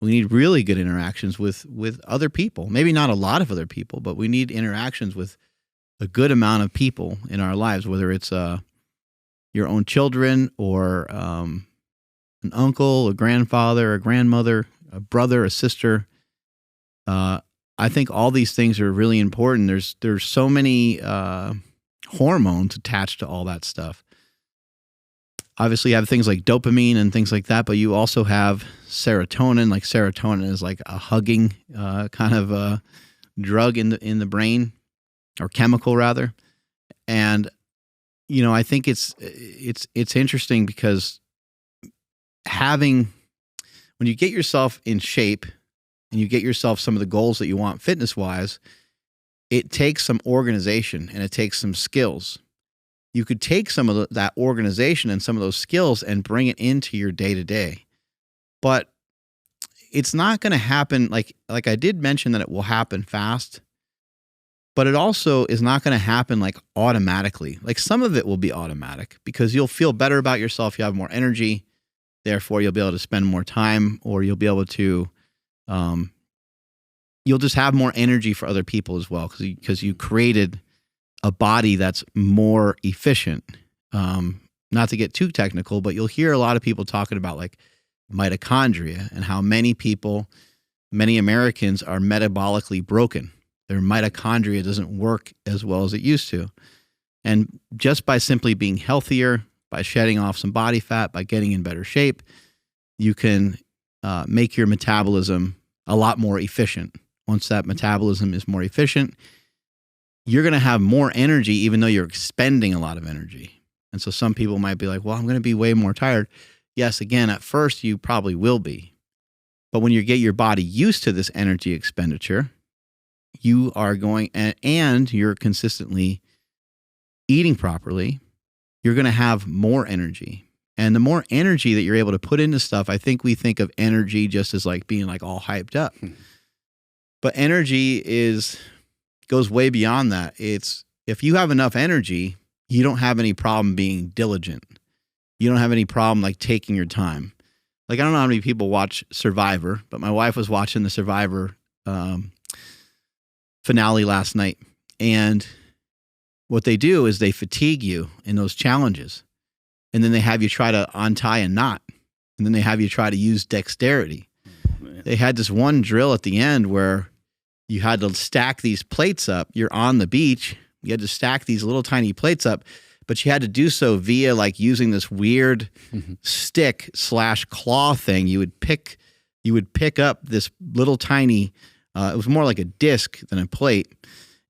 We need really good interactions with other people. Maybe not a lot of other people, but we need interactions with a good amount of people in our lives, whether it's your own children or an uncle, a grandfather, a grandmother, a brother, a sister. I think all these things are really important. There's so many hormones attached to all that stuff. Obviously, you have things like dopamine and things like that, but you also have serotonin. Like serotonin is like a hugging kind of a drug in the brain, or chemical rather. And I think it's interesting because when you get yourself in shape and you get yourself some of the goals that you want fitness wise, it takes some organization and it takes some skills. You could take some of that organization and some of those skills and bring it into your day to day, but it's not going to happen. Like I did mention that it will happen fast, but it also is not going to happen like automatically. Like some of it will be automatic because you'll feel better about yourself. You have more energy. Therefore, you'll be able to spend more time, or you'll be able to, you'll just have more energy for other people as well because you created a body that's more efficient. Not to get too technical, but you'll hear a lot of people talking about like mitochondria and how many Americans are metabolically broken. Their mitochondria doesn't work as well as it used to. And just by simply being healthier, by shedding off some body fat, by getting in better shape, you can make your metabolism a lot more efficient. Once that metabolism is more efficient, you're going to have more energy, even though you're expending a lot of energy. And so some people might be like, well, I'm going to be way more tired. Yes, again, at first you probably will be. But when you get your body used to this energy expenditure, you are going, and you're consistently eating properly, you're going to have more energy. And the more energy that you're able to put into stuff, I think we think of energy just as like being like all hyped up. But energy goes way beyond that. It's if you have enough energy, you don't have any problem being diligent. You don't have any problem like taking your time. Like I don't know how many people watch Survivor, but my wife was watching the Survivor finale last night. And what they do is they fatigue you in those challenges. And then they have you try to untie a knot. And then they have you try to use dexterity. They had this one drill at the end where you had to stack these plates up. You're on the beach. You had to stack these little tiny plates up, but you had to do so via like using this weird stick / claw thing. You would pick up this little tiny, it was more like a disc than a plate.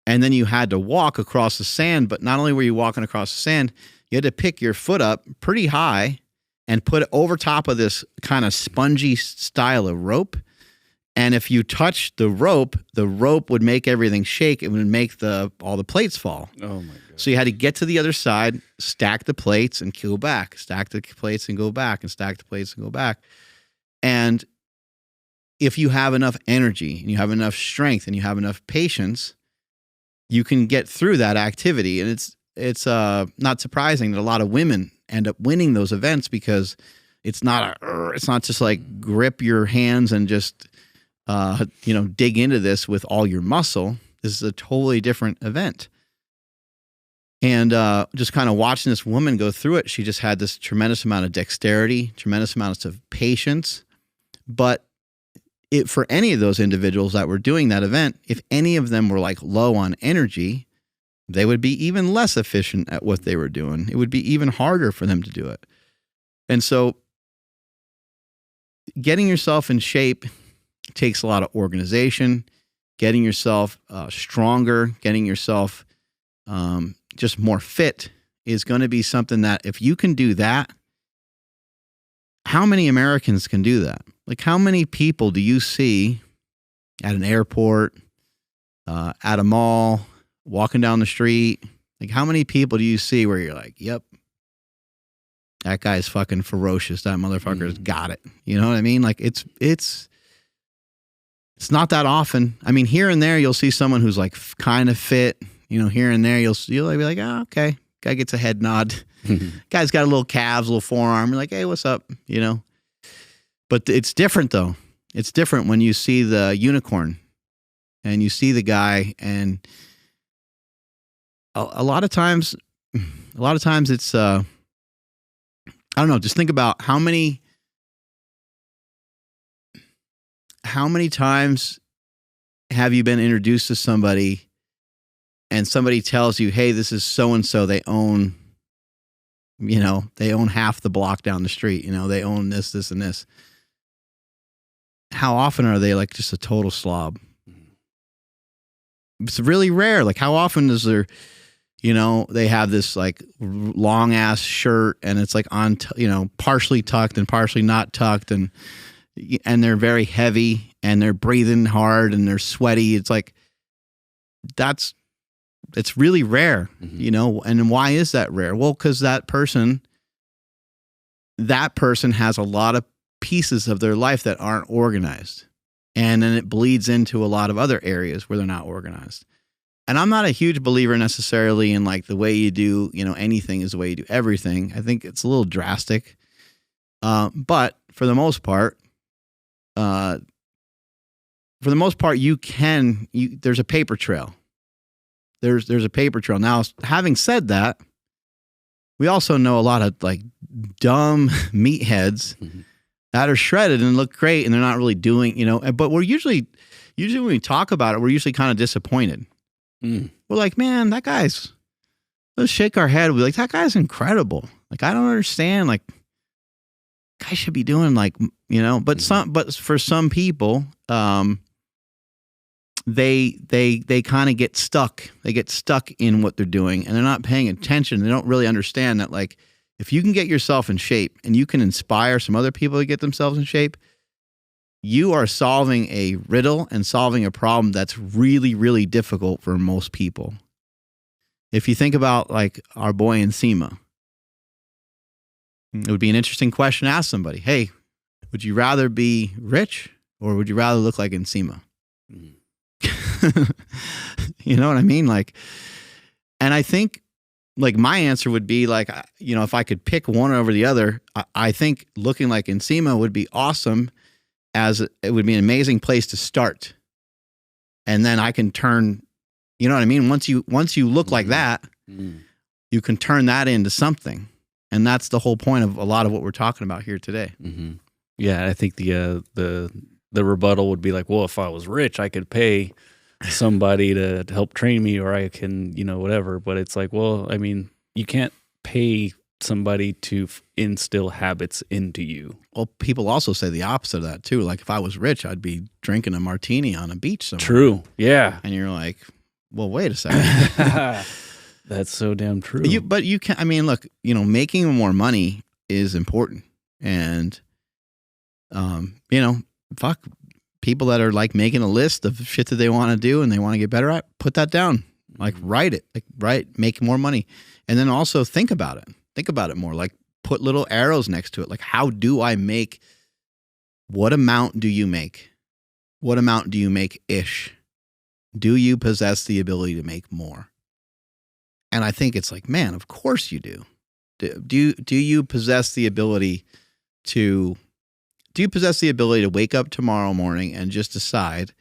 And then you had to walk across the sand, but not only were you walking across the sand, you had to pick your foot up pretty high and put it over top of this kind of spongy style of rope. And if you touched the rope would make everything shake. It would make all the plates fall. Oh my God. So you had to get to the other side, stack the plates and go back, stack the plates and go back, and stack the plates and go back. And if you have enough energy and you have enough strength and you have enough patience, you can get through that activity. And it's not surprising that a lot of women end up winning those events because it's not just like grip your hands and just dig into this with all your muscle. This is a totally different event. And just kind of watching this woman go through it, she just had this tremendous amount of dexterity, tremendous amounts of patience. But for any of those individuals that were doing that event, if any of them were like low on energy, they would be even less efficient at what they were doing. It would be even harder for them to do it. And so getting yourself in shape takes a lot of organization, getting yourself stronger, getting yourself just more fit is going to be something that if you can do that, how many Americans can do that? Like, how many people do you see at an airport, at a mall, walking down the street? Like, how many people do you see where you're like, yep, that guy's fucking ferocious. That motherfucker's got it. You know what I mean? Like, it's not that often. I mean, here and there, you'll see someone who's like kind of fit. You know, here and there, you'll be like, oh, okay. Guy gets a head nod. Guy's got a little calves, a little forearm. You're like, hey, what's up? You know? But it's different, though. It's different when you see the unicorn and you see the guy, and a lot of times it's, I don't know, just think about how many times have you been introduced to somebody and somebody tells you, hey, this is so-and-so, they own half the block down the street, they own this, and this. How often are they like just a total slob? It's really rare. Like, how often is there, they have this like long ass shirt and it's like on, partially tucked and partially not tucked, and they're very heavy and they're breathing hard and they're sweaty. It's like, it's really rare, and why is that rare? Well, because that person has a lot of pieces of their life that aren't organized. And then it bleeds into a lot of other areas where they're not organized. And I'm not a huge believer necessarily in like the way you do, anything is the way you do everything. I think it's a little drastic. But for the most part, there's a paper trail. There's a paper trail. Now, having said that, we also know a lot of like dumb meatheads that are shredded and look great and they're not really doing, but we're usually when we talk about it, we're usually kind of disappointed. We're like, man, let's shake our head. We're like, that guy's incredible. Like, I don't understand. Like, guy should be doing like, but for some people, they kind of get stuck. They get stuck in what they're doing and they're not paying attention. They don't really understand that, like, if you can get yourself in shape and you can inspire some other people to get themselves in shape, you are solving a riddle and solving a problem that's really, really difficult for most people. If you think about like our boy Nsima, it would be an interesting question to ask somebody. Hey, would you rather be rich or would you rather look like Nsima? You know what I mean? Like, and I think like my answer would be like, if I could pick one over the other, I think looking like Nsima would be awesome, as it would be an amazing place to start. And then I can turn, you know what I mean? Once you look like that, you can turn that into something. And that's the whole point of a lot of what we're talking about here today. Yeah. I think the rebuttal would be like, well, if I was rich, I could pay somebody to help train me, or I can, whatever. But it's like, well, I mean, you can't pay somebody to instill habits into you. Well, people also say the opposite of that too. Like, if I was rich, I'd be drinking a martini on a beach somewhere. True. Yeah. And you're like, well, wait a second. That's so damn true. But you can, I mean, look, making more money is important. And, fuck, people that are like making a list of shit that they want to do and they want to get better at, put that down. Like, write it. Like, make more money. And then also think about it. Think about it more. Like, put little arrows next to it. Like, how do I make, what amount do you make? What amount do you make-ish? Do you possess the ability to make more? And I think it's like, man, of course you do. Do you possess the ability to wake up tomorrow morning and just decide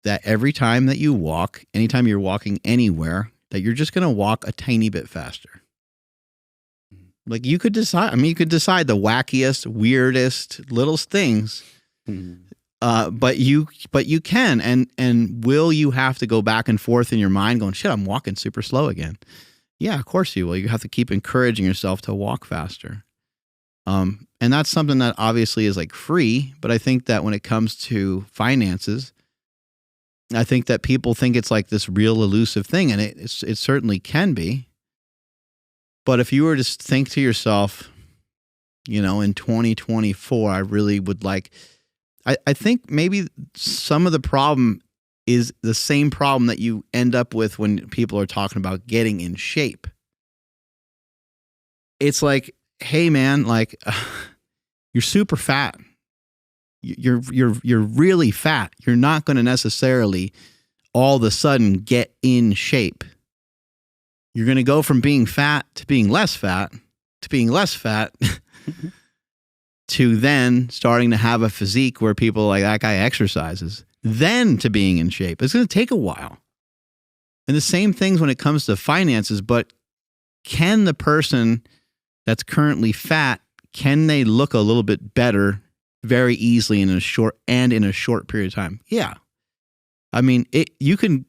that every time that you walk, anytime you're walking anywhere, that you're just going to walk a tiny bit faster? Like, you could decide, the wackiest, weirdest, littlest things But you can, and will you have to go back and forth in your mind going, shit, I'm walking super slow again? Yeah, of course you will. You have to keep encouraging yourself to walk faster. And that's something that obviously is like free, but I think that when it comes to finances, I think that people think it's like this real elusive thing, and it certainly can be. But if you were to think to yourself, you know, in 2024, I really would like, I think maybe some of the problem is the same problem that you end up with when people are talking about getting in shape. It's like, hey man, like you're super fat. You're really fat. You're not going to necessarily all of a sudden get in shape. You're going to go from being fat to being less fat to being less fat to then starting to have a physique where people are like, that guy exercises, then to being in shape. It's going to take a while. And the same things when it comes to finances, but can the person that's currently fat, can they look a little bit better very easily in a short period of time? Yeah. I mean, you can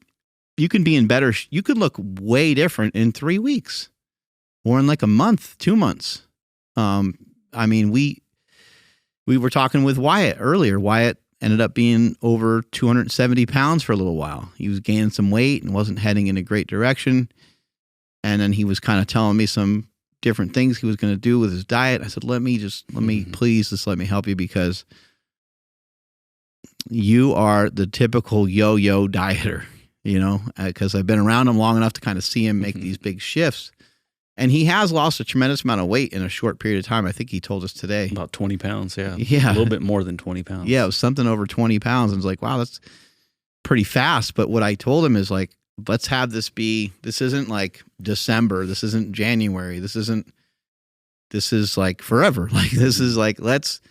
be in better, you could look way different in 3 weeks or in like a month, 2 months. I mean, we were talking with Wyatt earlier. Wyatt ended up being over 270 pounds for a little while. He was gaining some weight and wasn't heading in a great direction. And then he was kind of telling me some different things he was going to do with his diet. I said, please let me help you, because you are the typical yo-yo dieter, you know, because I've been around him long enough to kind of see him make these big shifts. And he has lost a tremendous amount of weight in a short period of time. I think he told us today. About 20 pounds, yeah. Yeah. A little bit more than 20 pounds. Yeah, it was something over 20 pounds. And I was like, wow, that's pretty fast. But what I told him is like, let's have this isn't like December. This isn't January. This is like forever. Like, this is like, let's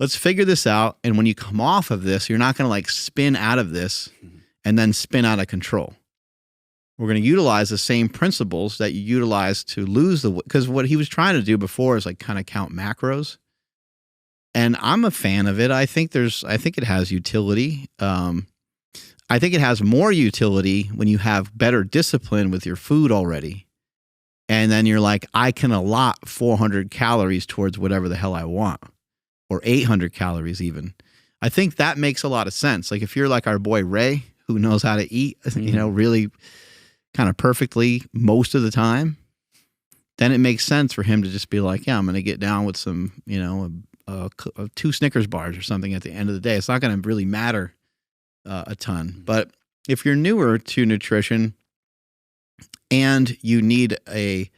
figure this out. And when you come off of this, you're not going to like spin out of this and then spin out of control. We're going to utilize the same principles that you utilize to lose the weight. Because what he was trying to do before is like kind of count macros. And I'm a fan of it. I think it has utility. I think it has more utility when you have better discipline with your food already. And then you're like, I can allot 400 calories towards whatever the hell I want, or 800 calories even. I think that makes a lot of sense. Like if you're like our boy Ray, who knows how to eat, you know, really kind of perfectly most of the time, then it makes sense for him to just be like, yeah, I'm going to get down with some, you know, 2 Snickers bars or something at the end of the day. It's not going to really matter a ton. But if you're newer to nutrition and you need a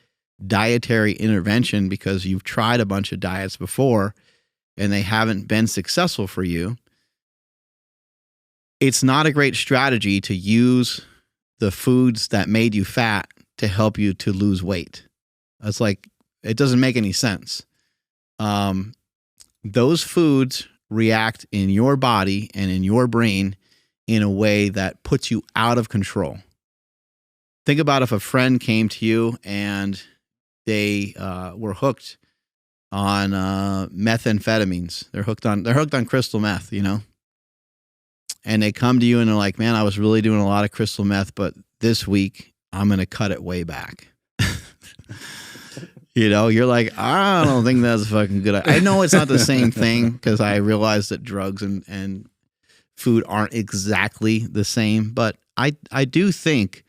dietary intervention because you've tried a bunch of diets before and they haven't been successful for you, it's not a great strategy to use the foods that made you fat to help you to lose weight. It's like, it doesn't make any sense. Those foods react in your body and in your brain in a way that puts you out of control. Think about if a friend came to you and they were hooked on methamphetamines. They're hooked on crystal meth, you know? And they come to you and they're like, man, I was really doing a lot of crystal meth, but this week I'm going to cut it way back. You know, you're like, I don't think that's fucking good. I know it's not the same thing, because I realize that drugs and food aren't exactly the same, but I do think,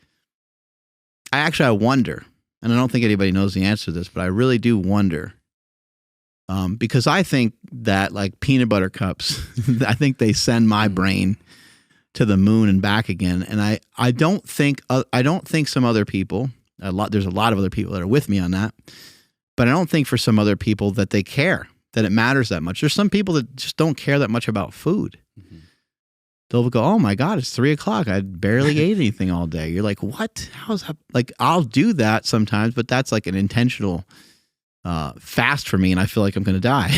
I wonder, and I don't think anybody knows the answer to this, but I really do wonder, because I think that like peanut butter cups, I think they send my brain to the moon and back again. And I don't think some other people, there's a lot of other people that are with me on that, but I don't think for some other people that they care, that it matters that much. There's some people that just don't care that much about food. Mm-hmm. They'll go, oh my God, it's 3:00. I barely ate anything all day. You're like, what? How's that? Like, I'll do that sometimes, but that's like an intentional fast for me, and I feel like I'm going to die.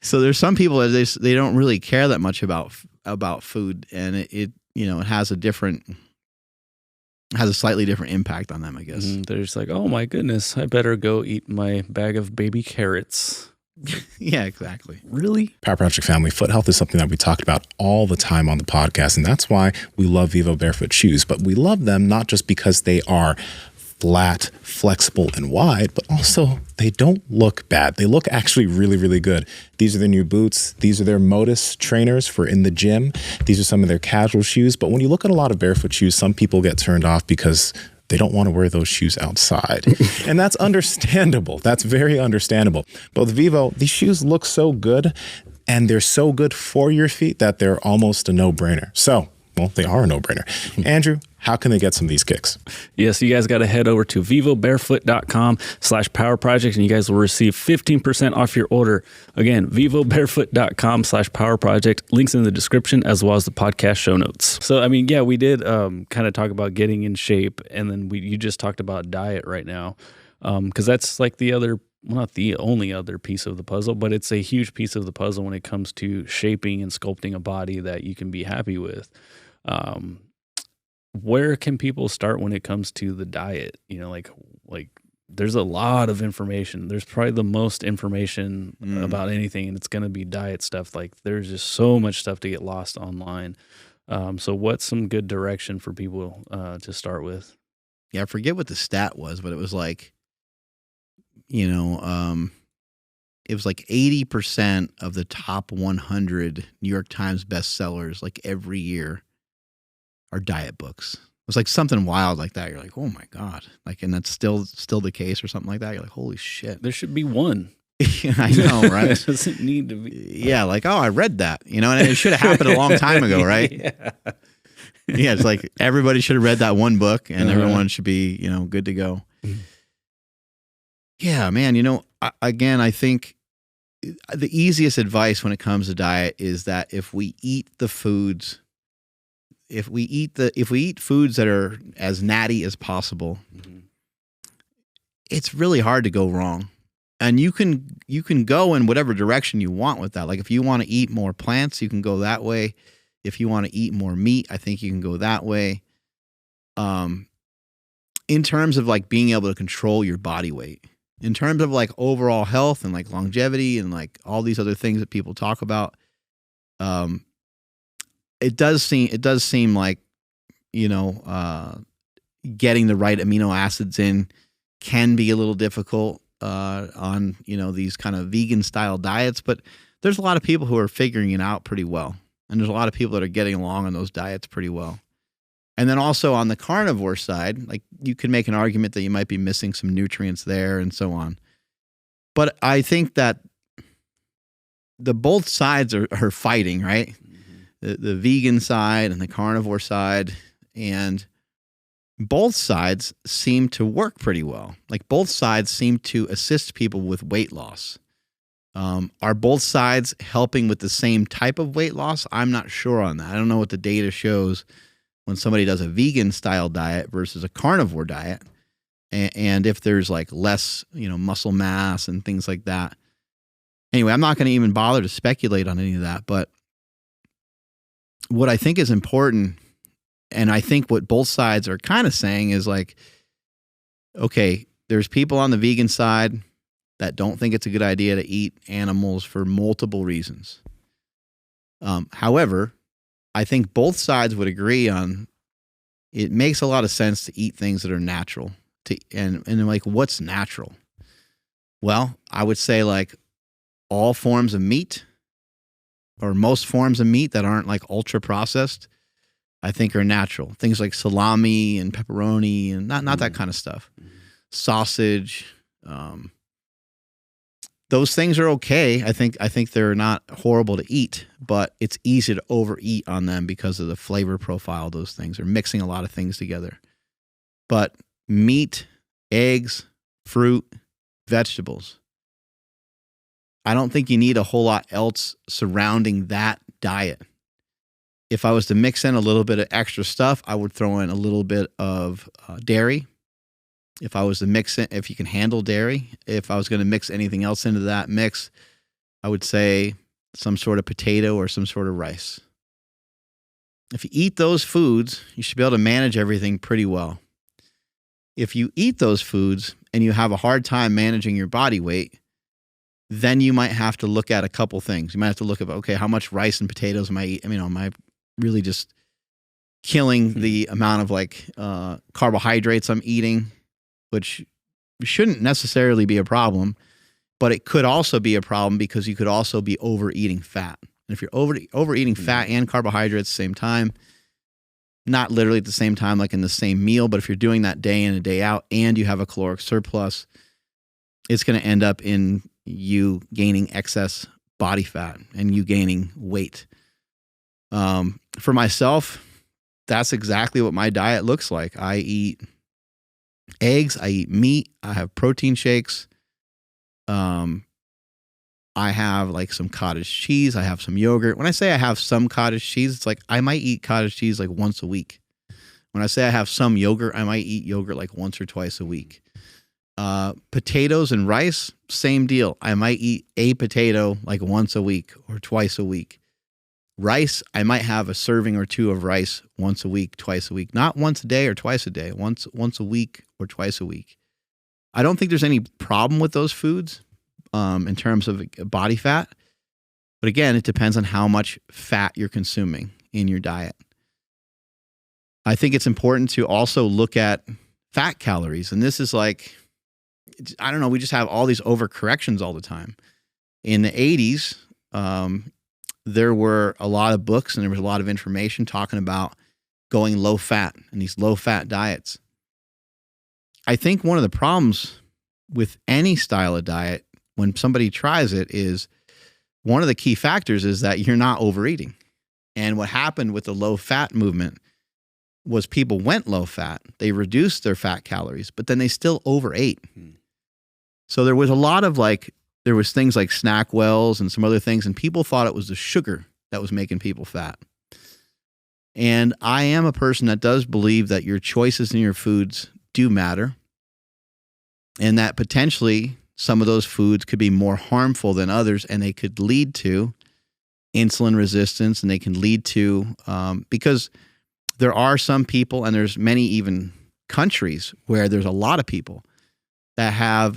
So there's some people that they don't really care that much about food, and it you know, it has a slightly different impact on them, I guess. They're just like, oh my goodness, I better go eat my bag of baby carrots. Yeah, exactly. Really? Power Project family, foot health is something that we talk about all the time on the podcast, and that's why we love Vivo Barefoot shoes. But we love them not just because they are flat, flexible, and wide, but also they don't look bad. They look actually really, really good. These are their new boots. These are their Modus trainers for in the gym. These are some of their casual shoes. But when you look at a lot of barefoot shoes, some people get turned off because they don't want to wear those shoes outside. And that's understandable. That's very understandable. But with Vivo, these shoes look so good, and they're so good for your feet that they're almost a no-brainer. So, well, they are a no-brainer. Andrew, how can they get some of these kicks? Yes, you guys got to head over to vivobarefoot.com/powerproject, and you guys will receive 15% off your order. Again, vivobarefoot.com/powerproject. Links in the description as well as the podcast show notes. So, I mean, yeah, we did kind of talk about getting in shape, and then you just talked about diet right now, because that's like the other, well, not the only other piece of the puzzle, but it's a huge piece of the puzzle when it comes to shaping and sculpting a body that you can be happy with. Where can people start when it comes to the diet? You know, like there's a lot of information. There's probably the most information about anything, and it's going to be diet stuff. Like there's just so much stuff to get lost online. So what's some good direction for people to start with? Yeah, I forget what the stat was, but it was like, you know, it was like 80% of the top 100 New York Times bestsellers, like every year, are diet books. It was like something wild like that. You're like, oh my God. Like, and that's still the case or something like that. You're like, holy shit. There should be one. I know, right? It doesn't need to be. Yeah, like, oh, I read that, you know, and it should have happened a long time ago, right? Yeah. Yeah, it's like everybody should have read that one book, and everyone should be, you know, good to go. Yeah, man, you know, again, I think the easiest advice when it comes to diet is that if we eat the foods, if we eat foods that are as natty as possible, it's really hard to go wrong. And you can go in whatever direction you want with that. Like if you want to eat more plants, you can go that way. If you want to eat more meat, I think you can go that way. In terms of like being able to control your body weight, in terms of like overall health and like longevity and like all these other things that people talk about, it does seem like, you know, getting the right amino acids in can be a little difficult on, you know, these kind of vegan style diets, but there's a lot of people who are figuring it out pretty well. And there's a lot of people that are getting along on those diets pretty well. And then also on the carnivore side, like you can make an argument that you might be missing some nutrients there and so on. But I think that the both sides are fighting, right? The vegan side and the carnivore side, and both sides seem to work pretty well. Like both sides seem to assist people with weight loss. Are both sides helping with the same type of weight loss? I'm not sure on that. I don't know what the data shows when somebody does a vegan style diet versus a carnivore diet, and if there's like less, you know, muscle mass and things like that. Anyway, I'm not going to even bother to speculate on any of that, but what I think is important, and I think what both sides are kind of saying is like, okay, there's people on the vegan side that don't think it's a good idea to eat animals for multiple reasons. However, I think both sides would agree on it makes a lot of sense to eat things that are natural. And like, what's natural? Well, I would say like all forms of meat, or most forms of meat that aren't like ultra processed, I think are natural. Things like salami and pepperoni and not that kind of stuff. Sausage, those things are okay. I think they're not horrible to eat, but it's easy to overeat on them because of the flavor profile of those things. They're mixing a lot of things together. But meat, eggs, fruit, vegetables, I don't think you need a whole lot else surrounding that diet. If I was to mix in a little bit of extra stuff, I would throw in a little bit of dairy. If I was to mix it, if you can handle dairy, if I was going to mix anything else into that mix, I would say some sort of potato or some sort of rice. If you eat those foods, you should be able to manage everything pretty well. If you eat those foods and you have a hard time managing your body weight, then you might have to look at a couple things. You might have to look at, okay, how much rice and potatoes am I eating? Am I really just killing the amount of like carbohydrates I'm eating, which shouldn't necessarily be a problem, but it could also be a problem because you could also be overeating fat. And if you're overeating fat and carbohydrates at the same time, not literally at the same time, like in the same meal, but if you're doing that day in and day out and you have a caloric surplus, it's going to end up in you gaining excess body fat and you gaining weight. For myself, that's exactly what my diet looks like. I eat eggs, I eat meat, I have protein shakes. I have like some cottage cheese, I have some yogurt. When I say I have some cottage cheese, it's like I might eat cottage cheese like once a week. When I say I have some yogurt, I might eat yogurt like once or twice a week. Potatoes and rice, same deal. I might eat a potato like once a week or twice a week. Rice, I might have a serving or two of rice once a week, twice a week. Not once a day or twice a day, once a week or twice a week. I don't think there's any problem with those foods in terms of body fat. But again, it depends on how much fat you're consuming in your diet. I think it's important to also look at fat calories. And this is like, I don't know, we just have all these overcorrections all the time. In the 80s, there were a lot of books and there was a lot of information talking about going low fat and these low fat diets. I think one of the problems with any style of diet when somebody tries it is one of the key factors is that you're not overeating. And what happened with the low fat movement was people went low fat. They reduced their fat calories, but then they still overate. So there was a lot of there was things like snack wells and some other things, and people thought it was the sugar that was making people fat. And I am a person that does believe that your choices in your foods do matter, and that potentially some of those foods could be more harmful than others, and they could lead to insulin resistance, and they can lead to, because there are some people, and there's many even countries where there's a lot of people that have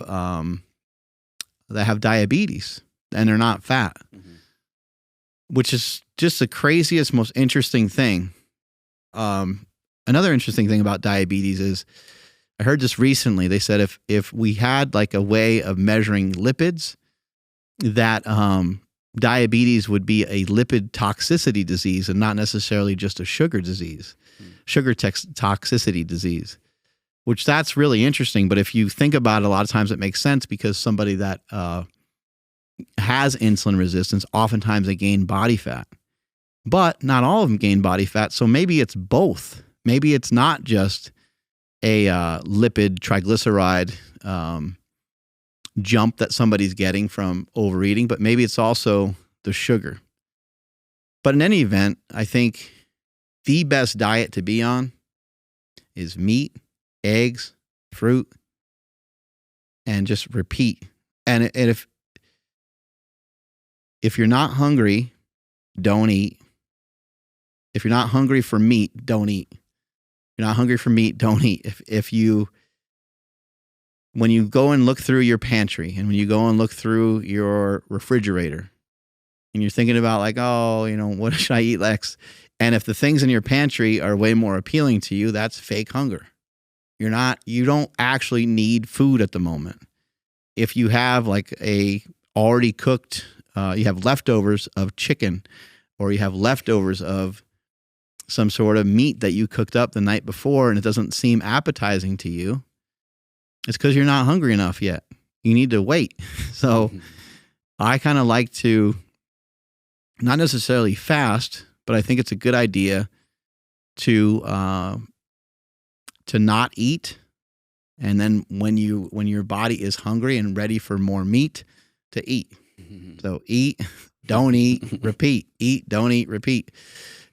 diabetes and they're not fat, which is just the craziest, most interesting thing. Another interesting thing about diabetes is I heard this recently. They said if we had like a way of measuring lipids, that diabetes would be a lipid toxicity disease and not necessarily just a sugar disease, toxicity disease, which that's really interesting. But if you think about it, a lot of times it makes sense because somebody that has insulin resistance, oftentimes they gain body fat, but not all of them gain body fat. So maybe it's both. Maybe it's not just a lipid triglyceride jump that somebody's getting from overeating, but maybe it's also the sugar. But in any event, I think the best diet to be on is meat, eggs, fruit, and just repeat. And if you're not hungry, don't eat. If you're not hungry for meat, don't eat. If you're not hungry for meat, don't eat. When you go and look through your pantry and when you go and look through your refrigerator and you're thinking about like, oh, what should I eat next? And if the things in your pantry are way more appealing to you, that's fake hunger. You don't actually need food at the moment. If you have like a already cooked, you have leftovers of chicken, or you have leftovers of some sort of meat that you cooked up the night before and it doesn't seem appetizing to you, it's because you're not hungry enough yet. You need to wait. So I kind of like to not necessarily fast, but I think it's a good idea to not eat. And then when your body is hungry and ready for more meat, to eat. So eat, don't eat, repeat. Eat, don't eat, repeat.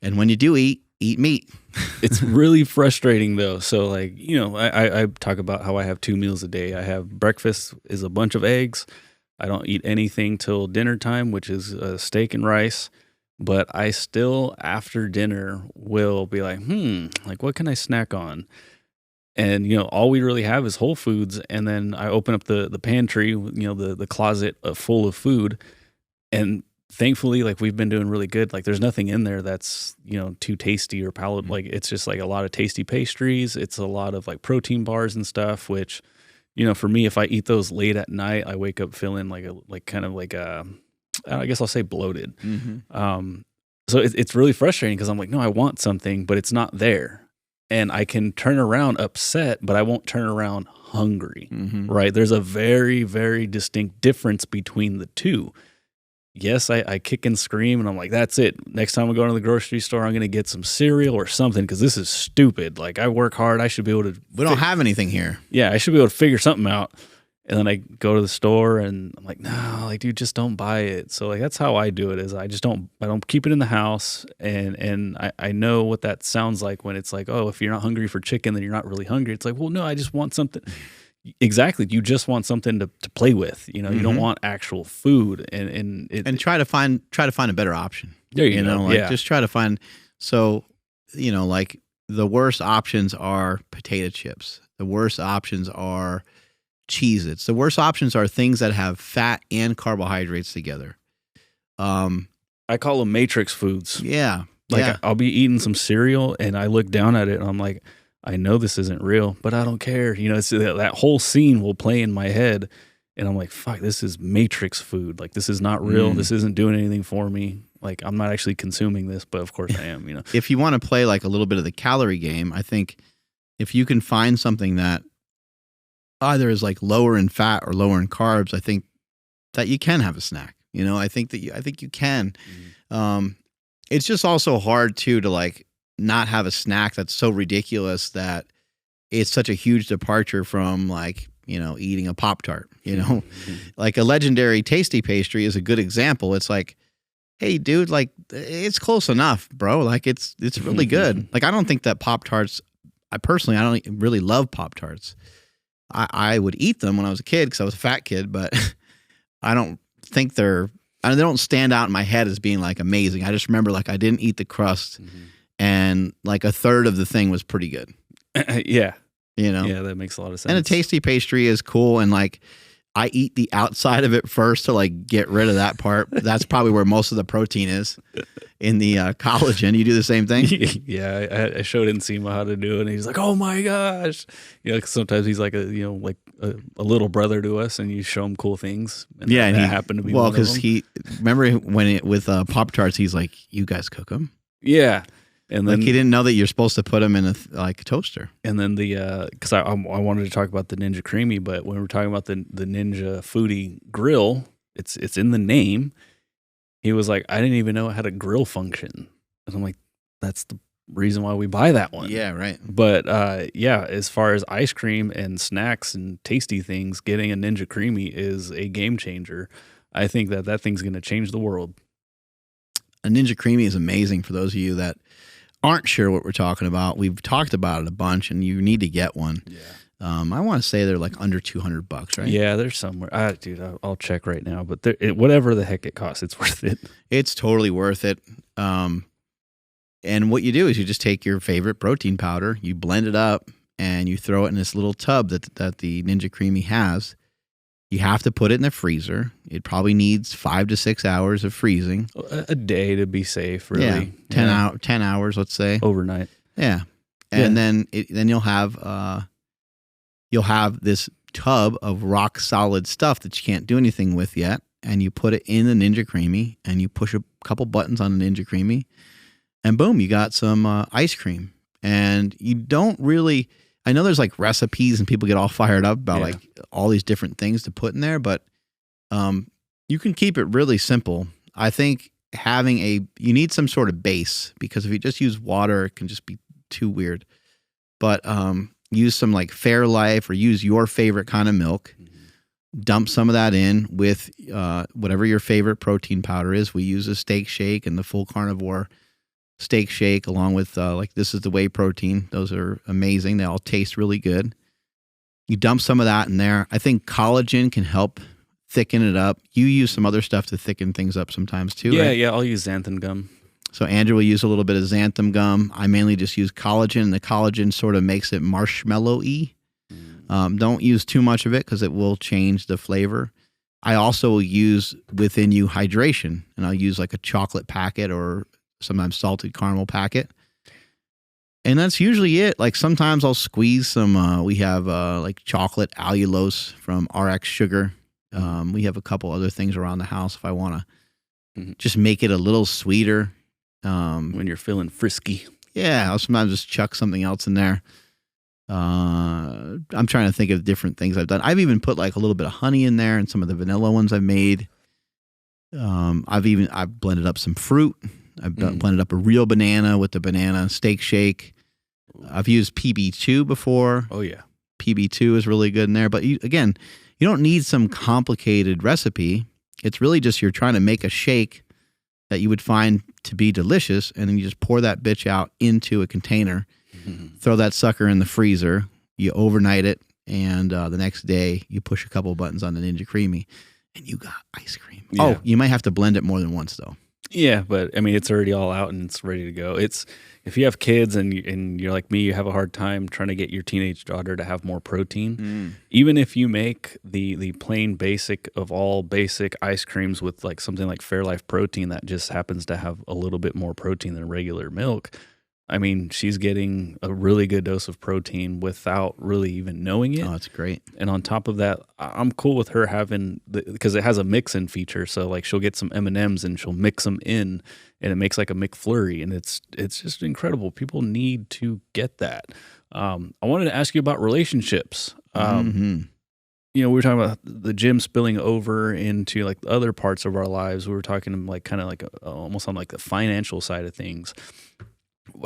And when you do eat meat. It's really frustrating though. So I talk about how I have 2 meals a day. I have breakfast is a bunch of eggs. I don't eat anything till dinner time, which is steak and rice. But I still, after dinner, will be like, what can I snack on? And, all we really have is Whole Foods. And then I open up the pantry, the closet full of food. And thankfully, like, we've been doing really good. Like, there's nothing in there that's, too tasty or palatable. Like, it's just like a lot of tasty pastries. It's a lot of like protein bars and stuff, which, for me, if I eat those late at night, I wake up feeling I guess I'll say bloated. So it's really frustrating because I'm like, no, I want something, but it's not there. And I can turn around upset, but I won't turn around hungry, right? There's a very, very distinct difference between the two. Yes, I kick and scream, and I'm like, that's it. Next time I go to the grocery store, I'm going to get some cereal or something because this is stupid. Like, I work hard. I should be able to. We don't have anything here. Yeah, I should be able to figure something out. And then I go to the store, and I'm like, no, like, dude, just don't buy it. So, like, that's how I do it. Is I don't keep it in the house, and I know what that sounds like when it's like, oh, if you're not hungry for chicken, then you're not really hungry. It's like, well, no, I just want something. Exactly, you just want something to play with. You don't want actual food, and try to find a better option. There you go. Like, just try to find. So, like, the worst options are potato chips. The worst options are Cheez-Its. The worst options are things that have fat and carbohydrates together. I call them matrix foods. Yeah. Like, I'll be eating some cereal and I look down at it and I'm like, I know this isn't real, but I don't care. It's that whole scene will play in my head and I'm like, fuck, this is matrix food. Like, this is not real. This isn't doing anything for me. Like, I'm not actually consuming this, but of course I am, If you want to play like a little bit of the calorie game, I think if you can find something that either is like lower in fat or lower in carbs, I think that you can have a snack. I think you can. It's just also hard too to like not have a snack that's so ridiculous that it's such a huge departure from like, eating a Pop-Tart, like a legendary tasty pastry is a good example. It's like, hey dude, like, it's close enough, bro. Like, it's really good. Like, I don't think that Pop-Tarts, I don't really love Pop-Tarts. I would eat them when I was a kid because I was a fat kid, but I don't think they don't stand out in my head as being like amazing. I just remember like I didn't eat the crust and like a third of the thing was pretty good. Yeah. Yeah, that makes a lot of sense. And a tasty pastry is cool. And like, I eat the outside of it first to like get rid of that part. That's probably where most of the protein is in the collagen. You do the same thing? Yeah, I showed Nsima how to do it, and he's like, "Oh my gosh!" 'Cause sometimes he's like a little brother to us, and you show him cool things. And and that happened to be because remember when with Pop-Tarts, he's like, "You guys cook them?" Yeah. And then like, he didn't know that you're supposed to put them in a toaster. And then because I wanted to talk about the Ninja Creamy, but when we're talking about the Ninja Foodie Grill, it's in the name. He was like, I didn't even know it had a grill function. And I'm like, that's the reason why we buy that one. Yeah, right. But as far as ice cream and snacks and tasty things, getting a Ninja Creamy is a game changer. I think that thing's going to change the world. A Ninja Creamy is amazing for those of you that aren't sure what we're talking about. We've talked about it a bunch, and you need to get one. Yeah. I want to say they're like under $200, right? Yeah, they're somewhere. Dude, I'll check right now. But whatever the heck it costs, it's worth it. It's totally worth it. And what you do is you just take your favorite protein powder, you blend it up, and you throw it in this little tub that the Ninja Creamy has. You have to put it in the freezer. It probably needs 5 to 6 hours of freezing. A day to be safe, really. Yeah, 10 hours, let's say. Overnight. Yeah. And then you'll have this tub of rock solid stuff that you can't do anything with yet, and you put it in the Ninja Creamy, and you push a couple buttons on the Ninja Creamy, and boom, you got some ice cream. And you don't really... I know there's like recipes and people get all fired up about like all these different things to put in there, but you can keep it really simple. I think you need some sort of base, because if you just use water, it can just be too weird. But use some like Fairlife, or use your favorite kind of milk. Dump some of that in with whatever your favorite protein powder is. We use a Steak Shake and the Full Carnivore Steak Shake, along with This Is the Whey protein. Those are amazing. They all taste really good. You dump some of that in there. I think collagen can help thicken it up. You use some other stuff to thicken things up sometimes too, right? Yeah, I'll use xanthan gum. So Andrew will use a little bit of xanthan gum. I mainly just use collagen, and the collagen sort of makes it marshmallow-y. Don't use too much of it because it will change the flavor. I also will use Within You hydration, and I'll use like a chocolate packet or sometimes salted caramel packet. And that's usually it. Like sometimes I'll squeeze some, we have like chocolate allulose from RX Sugar. We have a couple other things around the house if I want to just make it a little sweeter. When you're feeling frisky. Yeah, I'll sometimes just chuck something else in there. I'm trying to think of different things I've done. I've even put like a little bit of honey in there and some of the vanilla ones I've made. I've blended up some fruit. I've blended up a real banana with the banana steak shake. I've used PB2 before. Oh, yeah. PB2 is really good in there. But you don't need some complicated recipe. It's really just you're trying to make a shake that you would find to be delicious, and then you just pour that bitch out into a container, throw that sucker in the freezer, you overnight it, and the next day you push a couple buttons on the Ninja Creamy, and you got ice cream. Yeah. Oh, you might have to blend it more than once, though. Yeah, but I mean, it's already all out and it's ready to go. It's if you have kids and you're like me, you have a hard time trying to get your teenage daughter to have more protein. Even if you make the plain basic of all basic ice creams with like something like Fairlife protein that just happens to have a little bit more protein than regular milk, I mean, she's getting a really good dose of protein without really even knowing it. Oh, that's great. And on top of that, I'm cool with her having because it has a mix-in feature. So like she'll get some M&Ms and she'll mix them in, and it makes like a McFlurry, and it's just incredible. People need to get that. I wanted to ask you about relationships. You know, we were talking about the gym spilling over into like other parts of our lives. We were talking like kind of like almost on like the financial side of things.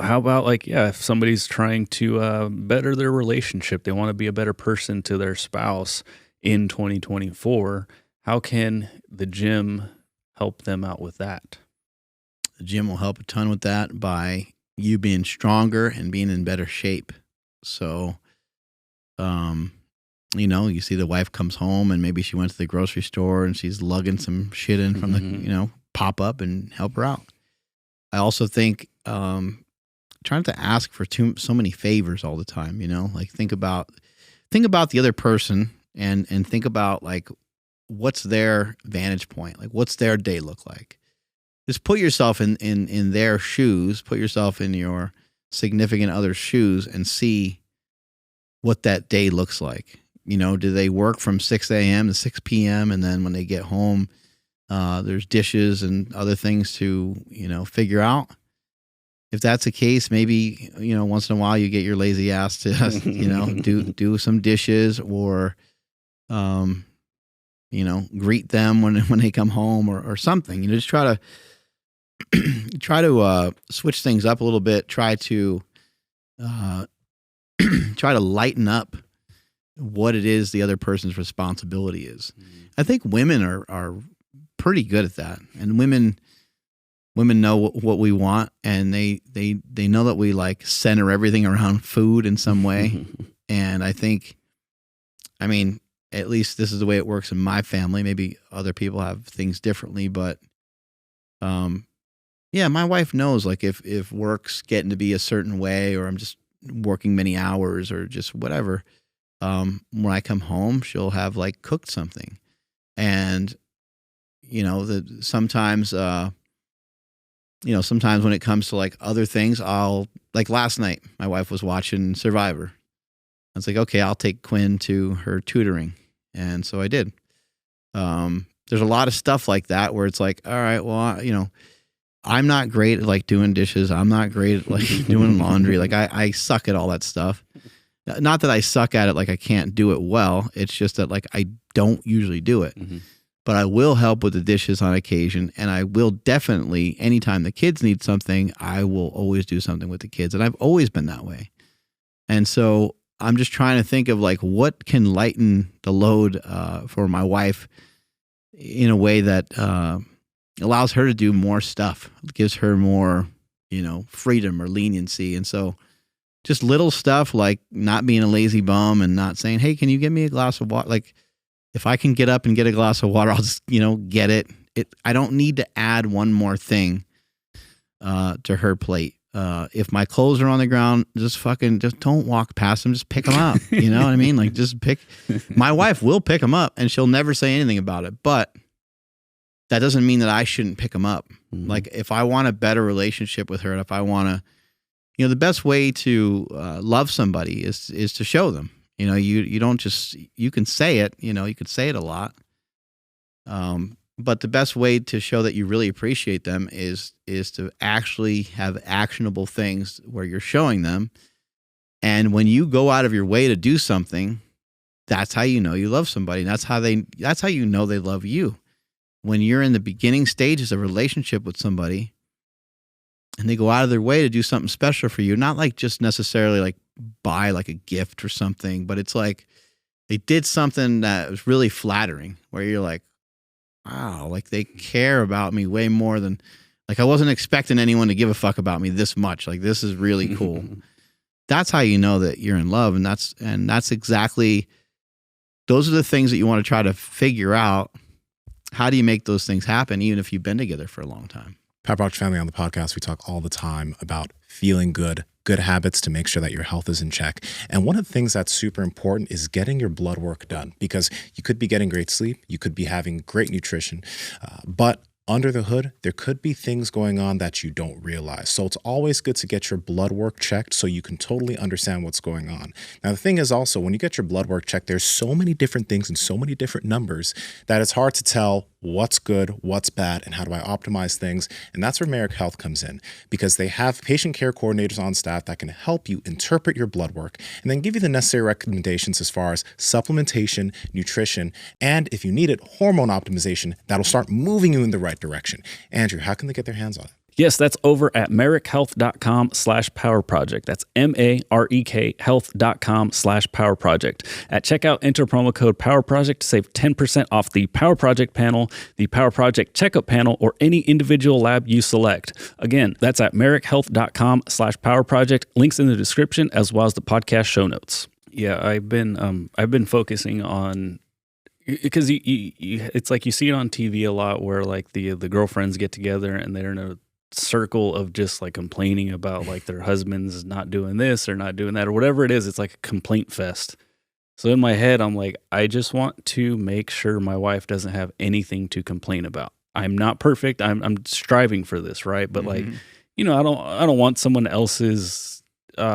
How about like, if somebody's trying to better their relationship, they want to be a better person to their spouse in 2024, how can the gym help them out with that? The gym will help a ton with that by you being stronger and being in better shape. So, you see the wife comes home and maybe she went to the grocery store and she's lugging some shit in from the, pop up and help her out. I also think, trying to ask for so many favors all the time, like think about the other person and think about like, what's their vantage point? Like, what's their day look like? Just put yourself in their shoes, put yourself in your significant other's shoes and see what that day looks like. Do they work from 6 a.m. to 6 p.m. and then when they get home, there's dishes and other things to, figure out? If that's the case, maybe, once in a while you get your lazy ass to, do some dishes or, greet them when they come home or something. Just try to switch things up a little bit. Try to lighten up what it is the other person's responsibility is. I think women are pretty good at that, and women know what we want, and they know that we like center everything around food in some way. And I think, at least this is the way it works in my family. Maybe other people have things differently, but my wife knows like if work's getting to be a certain way, or I'm just working many hours or just whatever, when I come home, she'll have like cooked something. And, sometimes when it comes to like other things, like last night, my wife was watching Survivor. I was like, okay, I'll take Quinn to her tutoring. And so I did. There's a lot of stuff like that where it's like, all right, well, I'm not great at like doing dishes. I'm not great at like doing laundry. Like I suck at all that stuff. Not that I suck at it, like I can't do it well. It's just that like I don't usually do it. But I will help with the dishes on occasion, and I will definitely, anytime the kids need something, I will always do something with the kids, and I've always been that way. And so I'm just trying to think of like what can lighten the load for my wife in a way that allows her to do more stuff, gives her more, freedom or leniency. And so just little stuff like not being a lazy bum and not saying, hey, can you get me a glass of water? Like, if I can get up and get a glass of water, I'll just, get it. I don't need to add one more thing. to her plate. If my clothes are on the ground, just don't walk past them. Just pick them up. You know what I mean? Like just pick. My wife will pick them up, and she'll never say anything about it. But that doesn't mean that I shouldn't pick them up. Mm-hmm. Like if I want a better relationship with her, and if I want to, you know, the best way to love somebody is to show them. You know, you don't just, you can say it. You know, you could say it a lot. But the best way to show that you really appreciate them is to actually have actionable things where you're showing them. And when you go out of your way to do something, that's how you know you love somebody. And that's how you know they love you. When you're in the beginning stages of a relationship with somebody and they go out of their way to do something special for you, not like just necessarily like buy like a gift or something, but it's like they did something that was really flattering where you're like, wow, like they care about me way more than, like I wasn't expecting anyone to give a fuck about me this much. Like this is really cool. That's how you know that you're in love. And that's exactly, those are the things that you want to try to figure out. How do you make those things happen, even if you've been together for a long time? Power Project Family on the podcast, we talk all the time about feeling good habits to make sure that your health is in check. And one of the things that's super important is getting your blood work done, because you could be getting great sleep, you could be having great nutrition, but under the hood, there could be things going on that you don't realize. So it's always good to get your blood work checked so you can totally understand what's going on. Now, the thing is also, when you get your blood work checked, there's so many different things and so many different numbers that it's hard to tell what's good, what's bad, and how do I optimize things. And that's where Merrick Health comes in, because they have patient care coordinators on staff that can help you interpret your blood work and then give you the necessary recommendations as far as supplementation, nutrition, and if you need it, hormone optimization that'll start moving you in the right direction. Andrew, how can they get their hands on it? Yes, that's over at marrickhealth.com/power project. That's MAREK health.com/power project. At checkout, enter promo code Power Project to save 10% off the Power Project panel, the Power Project checkup panel, or any individual lab you select. Again, that's at marrickhealth.com/power project. Links in the description as well as the podcast show notes. Yeah, I've been focusing on, because it's like you see it on TV a lot where like the girlfriends get together and they're in a circle of just like complaining about like their husbands not doing this or not doing that or whatever it is. It's like a complaint fest. So in my head, I'm like, I just want to make sure my wife doesn't have anything to complain about. I'm not perfect. I'm striving for this, right? But like, you know, I don't want someone else's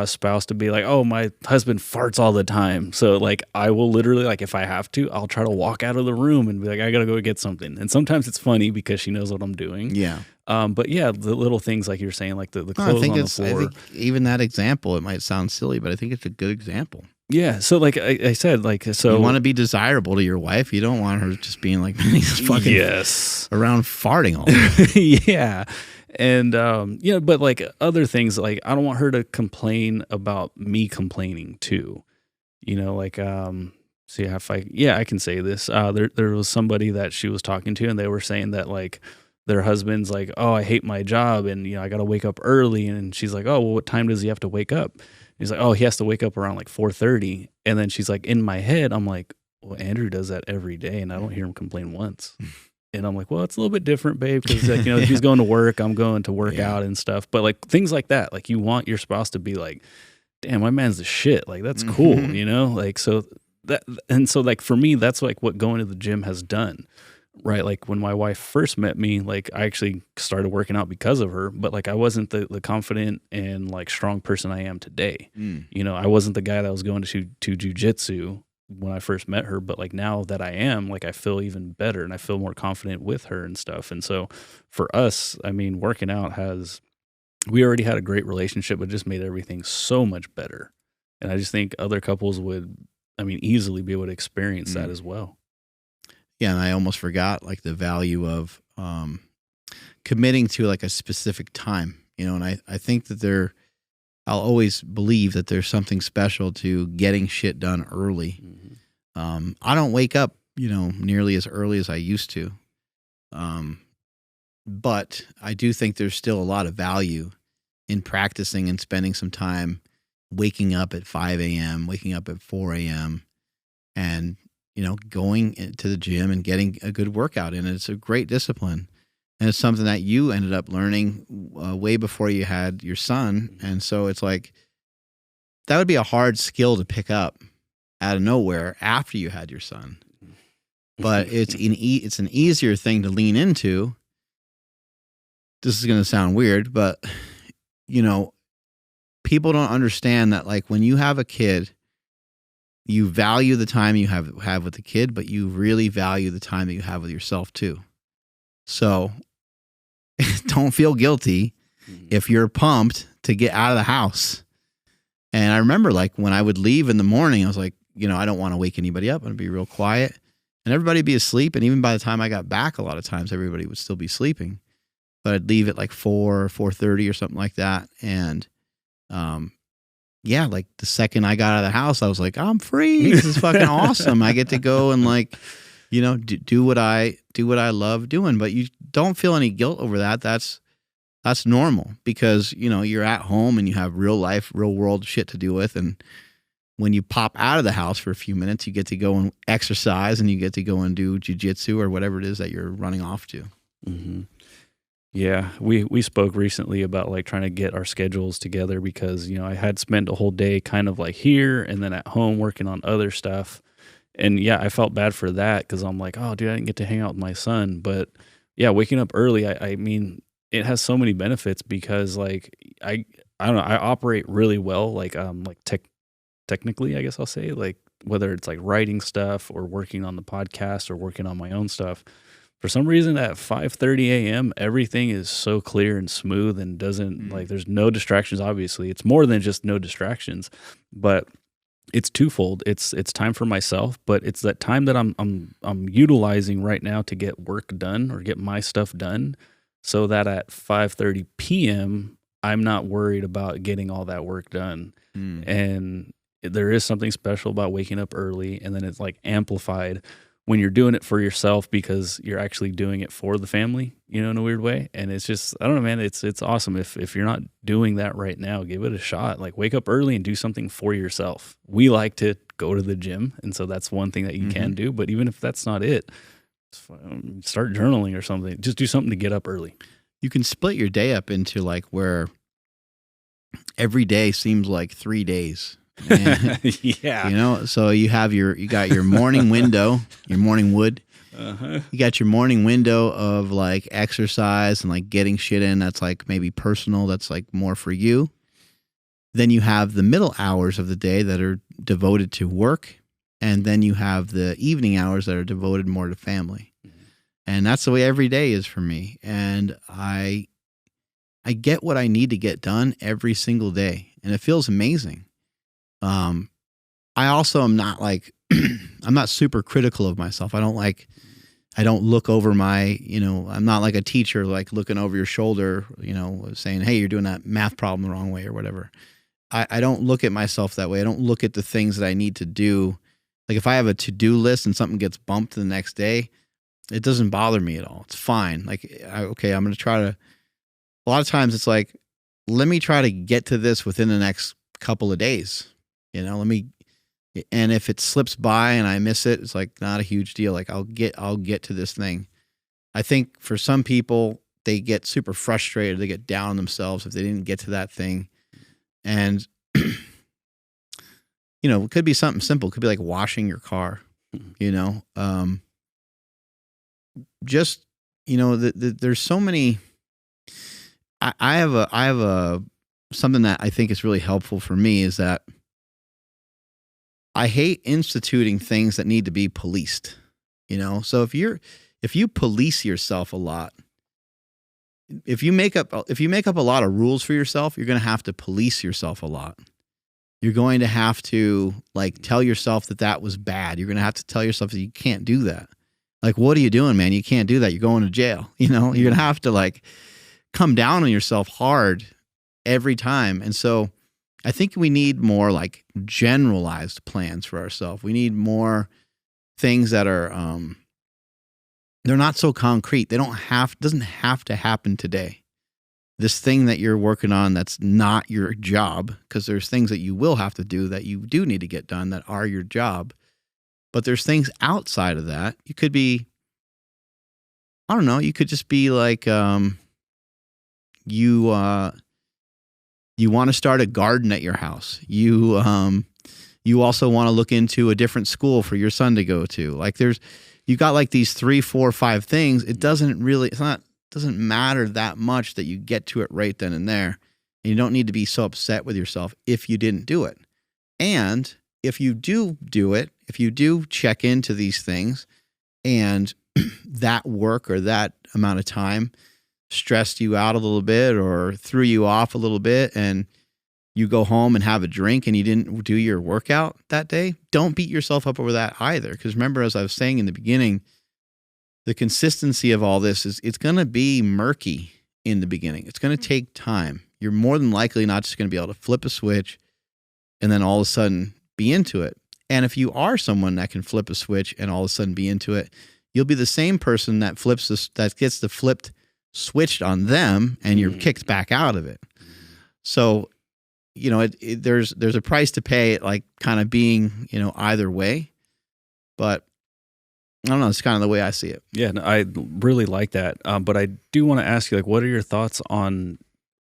spouse to be like, oh, my husband farts all the time. So like, I will literally, like, if I have to, I'll try to walk out of the room and be like, I gotta go get something. And sometimes it's funny because she knows what I'm doing. Yeah. But yeah, the little things like you're saying, like the clothes on the floor. I think even that example, it might sound silly, but I think it's a good example. Yeah. So like I said, like, so you want to be desirable to your wife. You don't want her just being like, he's fucking around farting all day. Yeah. And, you know, but like other things, like I don't want her to complain about me complaining too, you know, like, see if I can say this, there was somebody that she was talking to and they were saying that like their husband's like, oh, I hate my job. And, you know, I got to wake up early. And she's like, oh, well, what time does he have to wake up? He's like, oh, he has to wake up around like 4:30. And then she's like, in my head, I'm like, well, Andrew does that every day. And I don't hear him complain once. And I'm like, well, it's a little bit different, babe, because like, you know, he's going to work, I'm going to work out and stuff. But like things like that, like you want your spouse to be like, damn, my man's the shit. Like that's cool, you know? Like so like for me, that's like what going to the gym has done, right? Like when my wife first met me, like I actually started working out because of her, but like I wasn't the confident and like strong person I am today. You know, I wasn't the guy that was going to jujitsu when I first met her, but like now that I am, like I feel even better and I feel more confident with her and stuff. And so for us, I mean, working out we already had a great relationship, but just made everything so much better. And I just think other couples would, I mean, easily be able to experience that as well. Yeah. And I almost forgot like the value of committing to like a specific time, you know, and I think that I'll always believe that there's something special to getting shit done early. I don't wake up, you know, nearly as early as I used to. But I do think there's still a lot of value in practicing and spending some time waking up at 5 a.m., waking up at 4 a.m. and, you know, going to the gym and getting a good workout in. It's a great discipline. And it's something that you ended up learning way before you had your son. And so it's like, that would be a hard skill to pick up out of nowhere after you had your son. But it's an easier thing to lean into. This is going to sound weird, but people don't understand that, like, when you have a kid, you value the time you have with the kid, but you really value the time that you have with yourself too. So don't feel guilty if you're pumped to get out of the house. And I remember, like, when I would leave in the morning, I was like, I don't want to wake anybody up. I'm going to be real quiet. And everybody would be asleep. And even by the time I got back, a lot of times everybody would still be sleeping. But I'd leave at like 4 or 4:30 or something like that. And like the second I got out of the house, I was like, I'm free. This is fucking awesome. I get to go and, like, do what I love doing. But you don't feel any guilt over that. That's normal, because you're at home and you have real life, real world shit to deal with. And when you pop out of the house for a few minutes, you get to go and exercise, and you get to go and do jujitsu or whatever it is that you're running off to. Mm-hmm. Yeah, we spoke recently about, like, trying to get our schedules together, because I had spent a whole day kind of like here and then at home working on other stuff. And yeah, I felt bad for that, because I'm like, oh dude, I didn't get to hang out with my son. But yeah, waking up early, I mean, it has so many benefits, because, like, I don't know, I operate really well, like technically, I guess I'll say, like, whether it's like writing stuff or working on the podcast or working on my own stuff. For some reason at 5:30 a.m., everything is so clear and smooth and doesn't like, there's no distractions. Obviously, it's more than just no distractions, but it's twofold. It's time for myself, but it's that time that I'm utilizing right now to get work done or get my stuff done, so that at 5:30 p.m. I'm not worried about getting all that work done. And there is something special about waking up early, and then it's like amplified when you're doing it for yourself, because you're actually doing it for the family, in a weird way. And it's just, I don't know, man, it's awesome. If you're not doing that right now, give it a shot. Like, wake up early and do something for yourself. We like to go to the gym, and so that's one thing that you can do. But even if that's not it, start journaling or something. Just do something to get up early. You can split your day up into, like, where every day seems like 3 days. Yeah. So you got your morning window, your morning wood. You got your morning window of, like, exercise and, like, getting shit in that's, like, maybe personal, that's, like, more for you. Then you have the middle hours of the day that are devoted to work, and then you have the evening hours that are devoted more to family. And that's the way every day is for me. And I get what I need to get done every single day, and it feels amazing. I also am not, like, I'm not super critical of myself. I don't look over my, I'm not like a teacher, like, looking over your shoulder, saying, hey, you're doing that math problem the wrong way or whatever. I don't look at myself that way. I don't look at the things that I need to do. Like, if I have a to-do list and something gets bumped the next day, it doesn't bother me at all. It's fine. Like, I'm going to try to, a lot of times it's like, let me try to get to this within the next couple of days. And if it slips by and I miss it, it's like not a huge deal. Like, I'll get to this thing. I think for some people, they get super frustrated. They get down on themselves if they didn't get to that thing. And, it could be something simple. It could be like washing your car, just, there's so many, I have something that I think is really helpful for me is that I hate instituting things that need to be policed, So if you police yourself a lot, if you make up a lot of rules for yourself, you're going to have to police yourself a lot. You're going to have to, like, tell yourself that was bad. You're going to have to tell yourself that you can't do that. Like, what are you doing, man? You can't do that. You're going to jail. You're going to have to, like, come down on yourself hard every time. And so I think we need more, like, generalized plans for ourselves. We need more things that are, they're not so concrete. Doesn't have to happen today. This thing that you're working on that's not your job, because there's things that you will have to do that you do need to get done that are your job. But there's things outside of that. You could be I don't know, you could just be like, you want to start a garden at your house. You also want to look into a different school for your son to go to. Like you got like these 3, 4, 5 things. It doesn't matter that much that you get to it right then and there. And you don't need to be so upset with yourself if you didn't do it. And if you do it, if you do check into these things and that work or that amount of time stressed you out a little bit or threw you off a little bit, and you go home and have a drink and you didn't do your workout that day, don't beat yourself up over that either. Because remember, as I was saying in the beginning, the consistency of all this it's going to be murky in the beginning. It's going to take time. You're more than likely not just going to be able to flip a switch and then all of a sudden be into it. And if you are someone that can flip a switch and all of a sudden be into it, you'll be the same person that gets the flipped switched on them and you're kicked back out of it. So, there's a price to pay, like kind of being, either way, but I don't know. It's kind of the way I see it. Yeah, no, I really like that. But I do want to ask you, like, what are your thoughts on,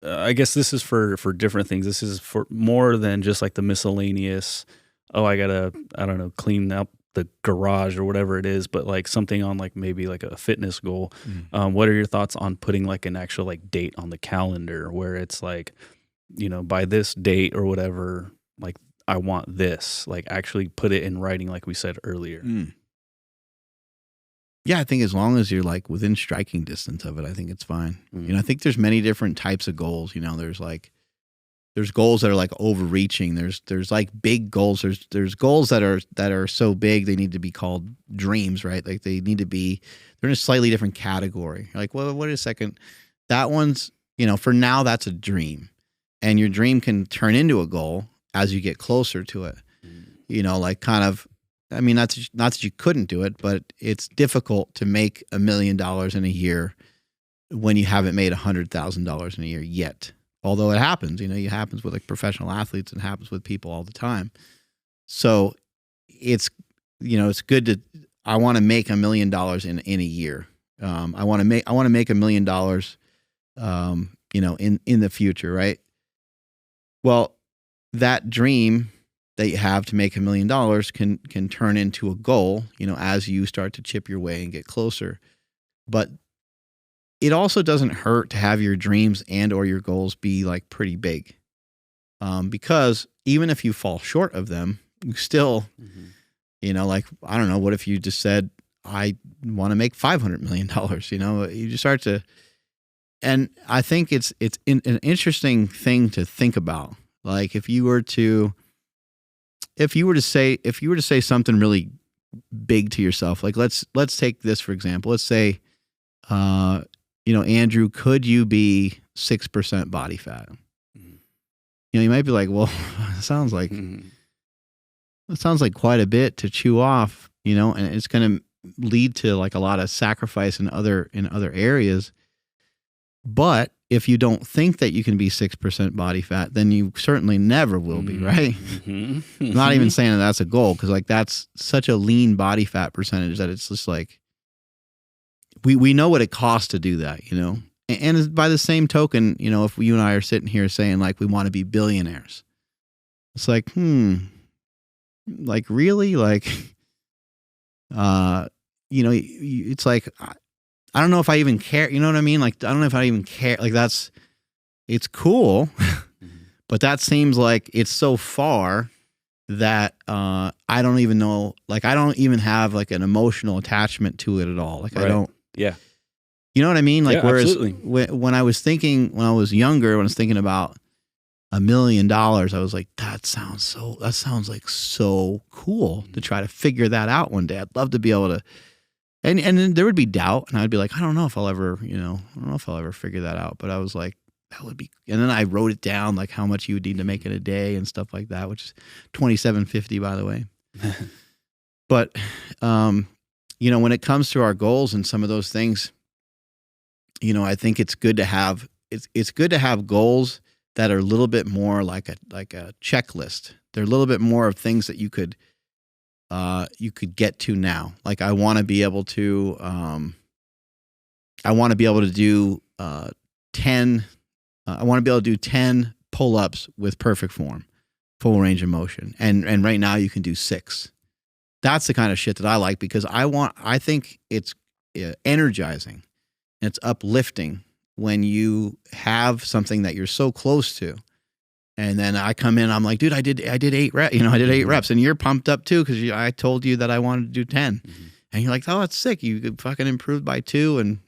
I guess this is for different things. This is for more than just like the miscellaneous, I gotta, I don't know, clean up the garage or whatever it is, but like something on like maybe like a fitness goal. What are your thoughts on putting like an actual like date on the calendar where it's like, by this date or whatever, like I want this, like actually put it in writing, like we said earlier. Yeah, I think as long as you're like within striking distance of it, I think it's fine. I think there's many different types of goals. There's goals that are like overreaching. There's like big goals. There's goals that are so big they need to be called dreams, right? Like they're in a slightly different category. Like, well, wait a second, that one's for now that's a dream. And your dream can turn into a goal as you get closer to it. Like kind of, I mean, not that you couldn't do it, but it's difficult to make $1 million in a year when you haven't made $100,000 in a year yet. Although it happens, it happens with like professional athletes and it happens with people all the time. So it's good I want to make $1 million in a year. I want to make $1 million, in the future, right? Well, that dream that you have to make $1 million can turn into a goal, as you start to chip your way and get closer. But it also doesn't hurt to have your dreams and or your goals be like pretty big, because even if you fall short of them, you still, like, I don't know, what if you just said, I want to make $500 million, you just start to. And I think it's an interesting thing to think about. Like if you were to say something really big to yourself, like let's take this for example. Let's say, Andrew, could you be 6% body fat? You might be like, well, it sounds like quite a bit to chew off, and it's going to lead to like a lot of sacrifice in other areas. But if you don't think that you can be 6% body fat, then you certainly never will be, right? I'm not even saying that that's a goal, because like that's such a lean body fat percentage that it's just like we know what it costs to do that, And by the same token, if you and I are sitting here saying like we want to be billionaires, it's like, like really, like, it's like. I don't know if I even care. You know what I mean? Like, I don't know if I even care. Like it's cool, but that seems like it's so far that I don't even know. Like, I don't even have like an emotional attachment to it at all. Like, right. I don't. Yeah. You know what I mean? Like, yeah, whereas absolutely. when I was younger, when I was thinking about $1 million, I was like, that sounds like so cool to try to figure that out one day. I'd love to be able to. And then there would be doubt, and I'd be like, I don't know if I'll ever figure that out. But I was like, that would be. And then I wrote it down, like how much you would need to make in a day and stuff like that, which is $27.50, by the way. But when it comes to our goals and some of those things, I think it's good to have it's good to have goals that are a little bit more like a checklist. They're a little bit more of things that you could get to now. Like I want to be able to, I want to be able to do 10. I want to be able to do 10 pull-ups with perfect form, full range of motion, and right now you can do 6. That's the kind of shit that I like because I think it's energizing and it's uplifting when you have something that you're so close to. And then I come in, I'm like, dude, I did 8 reps, I did 8 reps, and you're pumped up too because I told you that I wanted to do 10, and you're like, oh, that's sick. You fucking improved by 2, and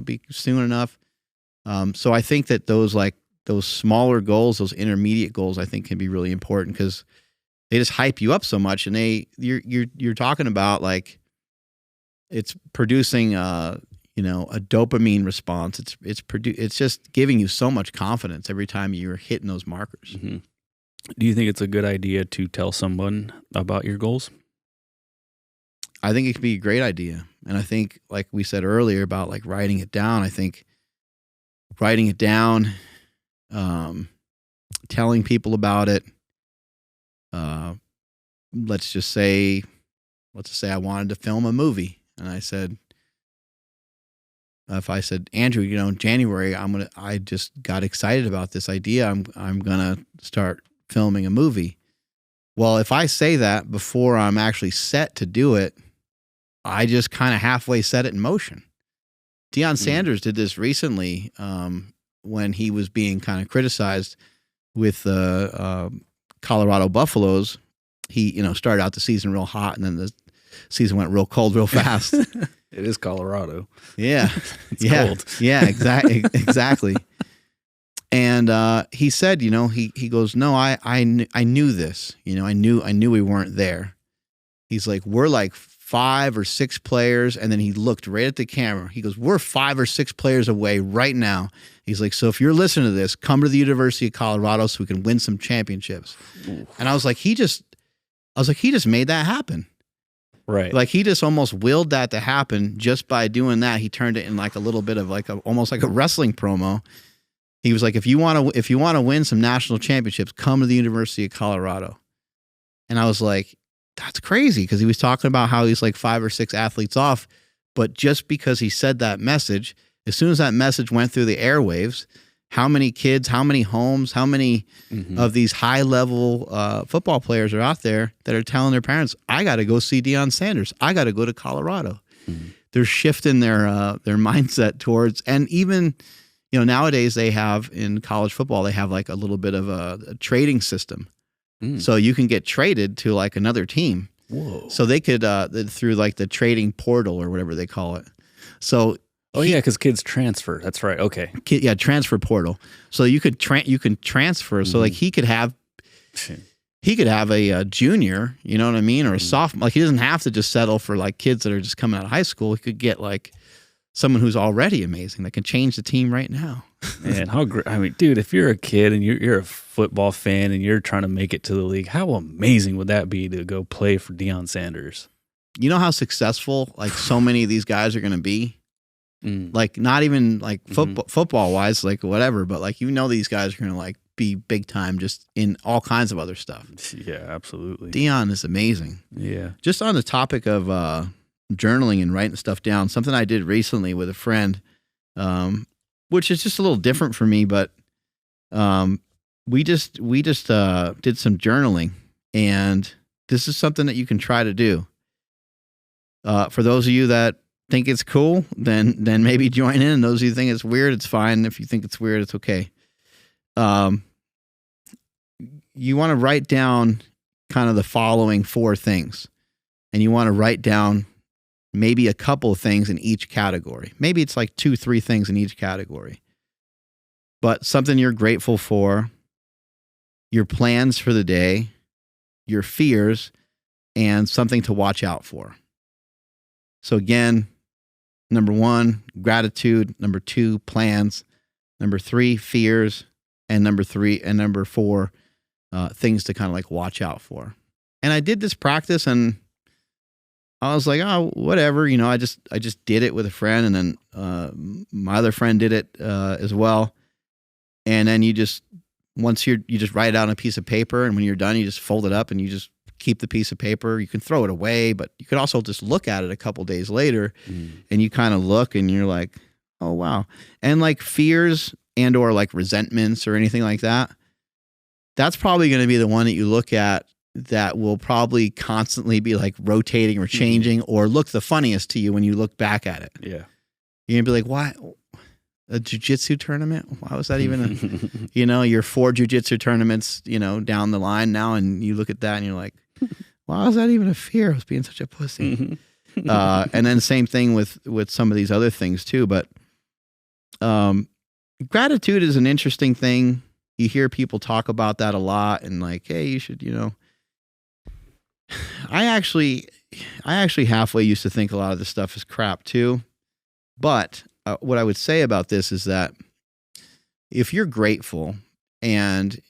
be soon enough. So I think that those smaller goals, those intermediate goals, I think can be really important because they just hype you up so much, and you're talking about like it's producing a dopamine response. It's just giving you so much confidence every time you're hitting those markers. Mm-hmm. Do you think it's a good idea to tell someone about your goals? I think it could be a great idea. And I think, like we said earlier about like writing it down, I think writing it down, telling people about it. Let's just say I wanted to film a movie, and I said, if I said, Andrew, in January, I just got excited about this idea. I'm gonna start filming a movie. Well, if I say that before I'm actually set to do it, I just kind of halfway set it in motion. Deion Sanders did this recently when he was being kind of criticized with the Colorado Buffaloes. He, started out the season real hot, and then the season went real cold real fast. It is Colorado. Yeah. It's cold. Yeah, exactly. And he said, he goes, no, I knew this. I knew we weren't there. He's like, we're like 5 or 6 players. And then he looked right at the camera. He goes, we're 5 or 6 players away right now. He's like, so if you're listening to this, come to the University of Colorado so we can win some championships. Ooh. And I was like, he just made that happen. Right. Like he just almost willed that to happen just by doing that. He turned it in like a little bit of like almost like a wrestling promo. He was like, if you want to win some national championships, come to the University of Colorado. And I was like, that's crazy. Cause he was talking about how he's like 5 or 6 athletes off. But just because he said that message, as soon as that message went through the airwaves, how many kids, how many homes, how many of these high-level football players are out there that are telling their parents, I got to go see Deion Sanders. I got to go to Colorado. They're shifting their mindset towards, and even, nowadays they have in college football, they have like a little bit of a trading system. So you can get traded to like another team. Whoa. So they could, through like the trading portal or whatever they call it. So yeah, because kids transfer. That's right. Okay. Transfer portal. So you can transfer. So like he could have a junior, you know what I mean, or a sophomore. Like he doesn't have to just settle for like kids that are just coming out of high school. He could get like someone who's already amazing that can change the team right now. Man, how great! I mean, dude, if you're a kid and you're a football fan and you're trying to make it to the league, how amazing would that be to go play for Deion Sanders? You know how successful like so many of these guys are going to be. Like not even like football wise, like whatever, but like these guys are gonna like be big time just in all kinds of other stuff. Yeah, absolutely. Deion is amazing. Yeah. Just on the topic of journaling and writing stuff down, something I did recently with a friend, which is just a little different for me, but we just did some journaling, and this is something that you can try to do. For those of you that think it's cool, then maybe join in. And those of you who think it's weird, it's fine. If you think it's weird, it's okay. You want to write down kind of the following 4 things, and you want to write down maybe a couple of things in each category. Maybe it's like 2-3 things in each category, but something you're grateful for, your plans for the day, your fears, and something to watch out for. So again, number 1, gratitude. Number 2, plans. Number 3, fears. And number 4, things to kind of like watch out for. And I did this practice, and I was like, oh, whatever. I just did it with a friend, and then my other friend did it as well. And then you just write it out on a piece of paper, and when you're done, you just fold it up and you just keep the piece of paper. You can throw it away, but you could also just look at it a couple days later, and you kind of look and you're like, oh, wow. And like fears and or like resentments or anything like that, that's probably going to be the one that you look at that will probably constantly be like rotating or changing or look the funniest to you when you look back at it. Yeah. You're going to be like, why? A jiu-jitsu tournament? Why was that even you're 4 jiu-jitsu tournaments, down the line now, and you look at that and you're like, why was that even a fear? I was being such a pussy. And then same thing with some of these other things too. But gratitude is an interesting thing. You hear people talk about that a lot and like, hey, you should, I actually halfway used to think a lot of this stuff is crap too. But what I would say about this is that if you're grateful and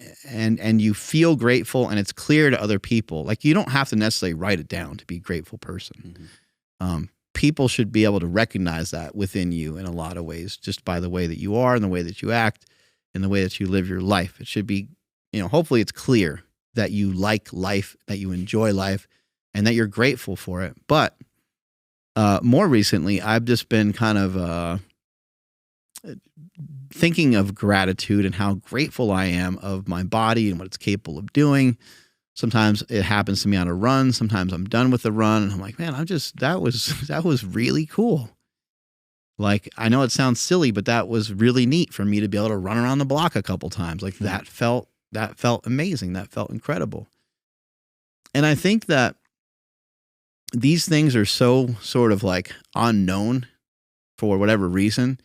you feel grateful and it's clear to other people, like you don't have to necessarily write it down to be a grateful person. People should be able to recognize that within you in a lot of ways, just by the way that you are and the way that you act and the way that you live your life. It should be, hopefully it's clear that you like life, that you enjoy life, and that you're grateful for it. But more recently, I've just been kind of thinking of gratitude and how grateful I am of my body and what it's capable of doing. Sometimes it happens to me on a run. Sometimes I'm done with the run and I'm like, man, that was really cool. Like, I know it sounds silly, but that was really neat for me to be able to run around the block a couple times. Like that felt amazing. That felt incredible. And I think that these things are so sort of like unknown for whatever reason,